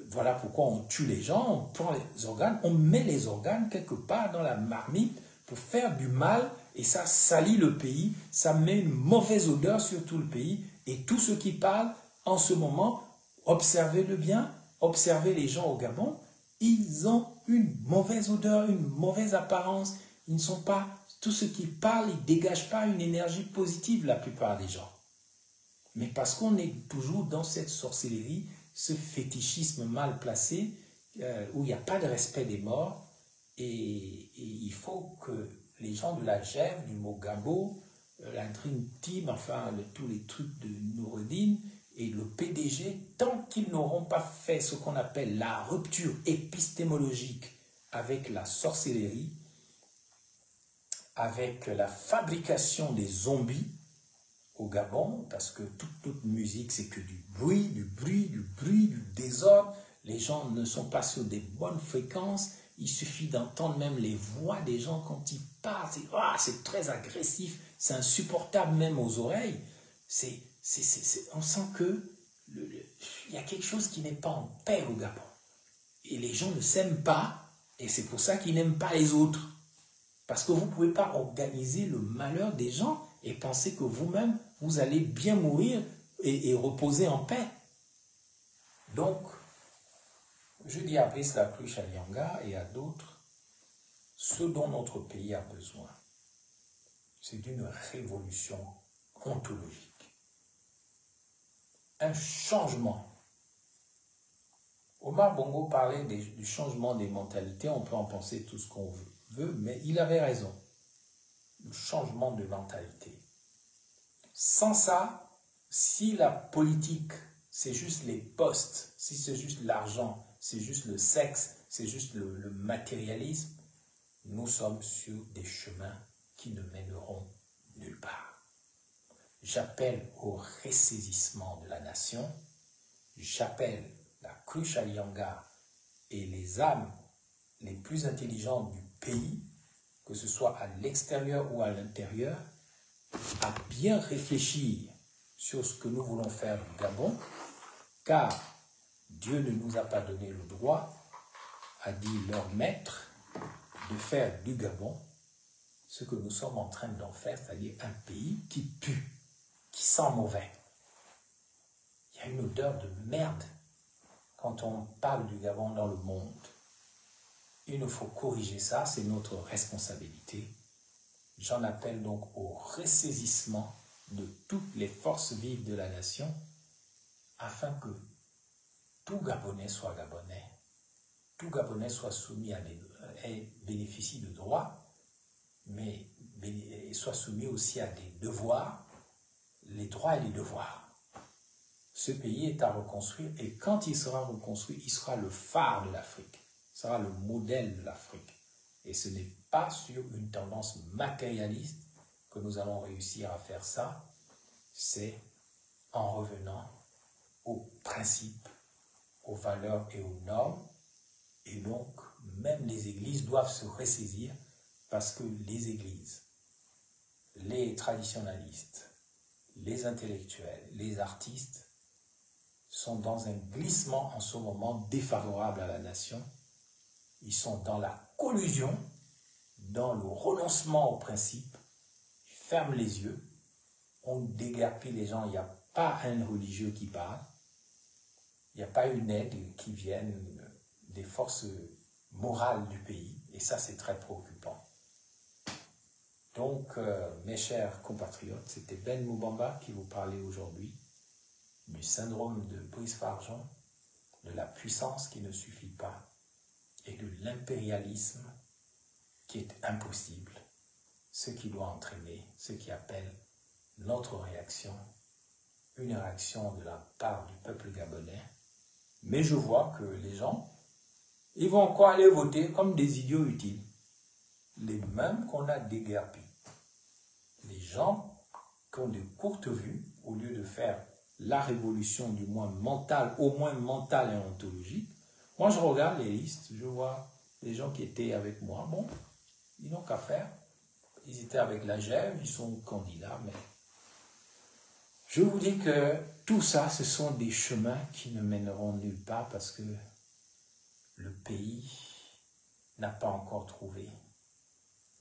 Voilà pourquoi on tue les gens, on prend les organes, on met les organes quelque part dans la marmite pour faire du mal, et ça salit le pays, ça met une mauvaise odeur sur tout le pays, et tous ceux qui parlent en ce moment, observez-le bien, observez les gens au Gabon, ils ont une mauvaise odeur, une mauvaise apparence, ils ne sont pas, tous ceux qui parlent, ils ne dégagent pas une énergie positive, la plupart des gens. Mais parce qu'on est toujours dans cette sorcellerie, ce fétichisme mal placé, où il n'y a pas de respect des morts, et il faut que les gens de la GEV, du Mogabo, la Dream Team, enfin tous les trucs de Noureddin, et le PDG, tant qu'ils n'auront pas fait ce qu'on appelle la rupture épistémologique avec la sorcellerie, avec la fabrication des zombies au Gabon, parce que toute musique, c'est que du bruit, du désordre. Les gens ne sont pas sur des bonnes fréquences. Il suffit d'entendre même les voix des gens quand ils parlent. C'est très agressif, c'est insupportable même aux oreilles. On sent que il y a quelque chose qui n'est pas en paix au Gabon. Et les gens ne s'aiment pas, et c'est pour ça qu'ils n'aiment pas les autres. Parce que vous ne pouvez pas organiser le malheur des gens et penser que vous-même, vous allez bien mourir et reposer en paix. Donc, je dis à Brice Lacruche, à Lianga et à d'autres, ce dont notre pays a besoin, c'est d'une révolution ontologique. Un changement. Omar Bongo parlait du changement des mentalités, on peut en penser tout ce qu'on veut, mais il avait raison. Le changement de mentalité. Sans ça, si la politique, c'est juste les postes, si c'est juste l'argent, c'est juste le sexe, c'est juste le matérialisme, nous sommes sur des chemins qui ne mèneront nulle part. J'appelle au ressaisissement de la nation, j'appelle la Cruche Alianga et les âmes les plus intelligentes du pays, que ce soit à l'extérieur ou à l'intérieur, à bien réfléchir sur ce que nous voulons faire du Gabon, car Dieu ne nous a pas donné le droit, a dit leur maître, de faire du Gabon ce que nous sommes en train d'en faire, c'est-à-dire un pays qui pue, qui sent mauvais. Il y a une odeur de merde quand on parle du Gabon dans le monde. Il nous faut corriger ça, c'est notre responsabilité. J'en appelle donc au ressaisissement de toutes les forces vives de la nation afin que tout Gabonais soit Gabonais, tout Gabonais soit soumis et bénéficie de droits, mais soit soumis aussi à des devoirs, les droits et les devoirs. Ce pays est à reconstruire et quand il sera reconstruit, il sera le phare de l'Afrique, il sera le modèle de l'Afrique. Et ce n'est pas sur une tendance matérialiste que nous allons réussir à faire ça, c'est en revenant aux principes, aux valeurs et aux normes. Et donc, même les églises doivent se ressaisir parce que les églises, les traditionalistes, les intellectuels, les artistes sont dans un glissement en ce moment défavorable à la nation. Ils sont dans la collusion, dans le renoncement aux principes, ils ferment les yeux, on déguerpit les gens, il n'y a pas un religieux qui parle, il n'y a pas une aide qui vienne des forces morales du pays, et ça c'est très préoccupant. Donc, mes chers compatriotes, c'était Ben Moubamba qui vous parlait aujourd'hui du syndrome de Brice Farjeon. de la puissance qui ne suffit pas et de l'impérialisme qui est impossible, ce qui doit entraîner, ce qui appelle notre réaction, une réaction de la part du peuple gabonais. Mais je vois que les gens, ils vont encore aller voter comme des idiots utiles, les mêmes qu'on a déguerpis. Les gens qui ont de courtes vues, au lieu de faire la révolution du moins mentale, au moins mentale et ontologique. Moi, je regarde les listes, je vois les gens qui étaient avec moi. Bon, ils n'ont qu'à faire. Ils étaient avec la GEV, ils sont candidats, mais je vous dis que tout ça, ce sont des chemins qui ne mèneront nulle part parce que le pays n'a pas encore trouvé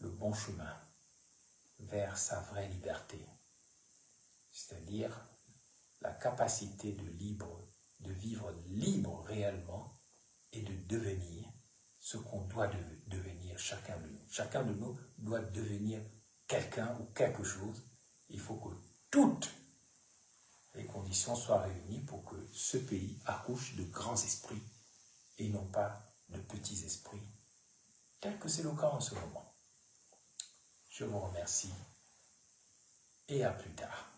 le bon chemin vers sa vraie liberté, c'est-à-dire la capacité de vivre libre réellement et de devenir ce qu'on doit devenir chacun de nous. Chacun de nous doit devenir quelqu'un ou quelque chose. Il faut que toutes les conditions soient réunies pour que ce pays accouche de grands esprits et non pas de petits esprits, tel que c'est le cas en ce moment. Je vous remercie et à plus tard.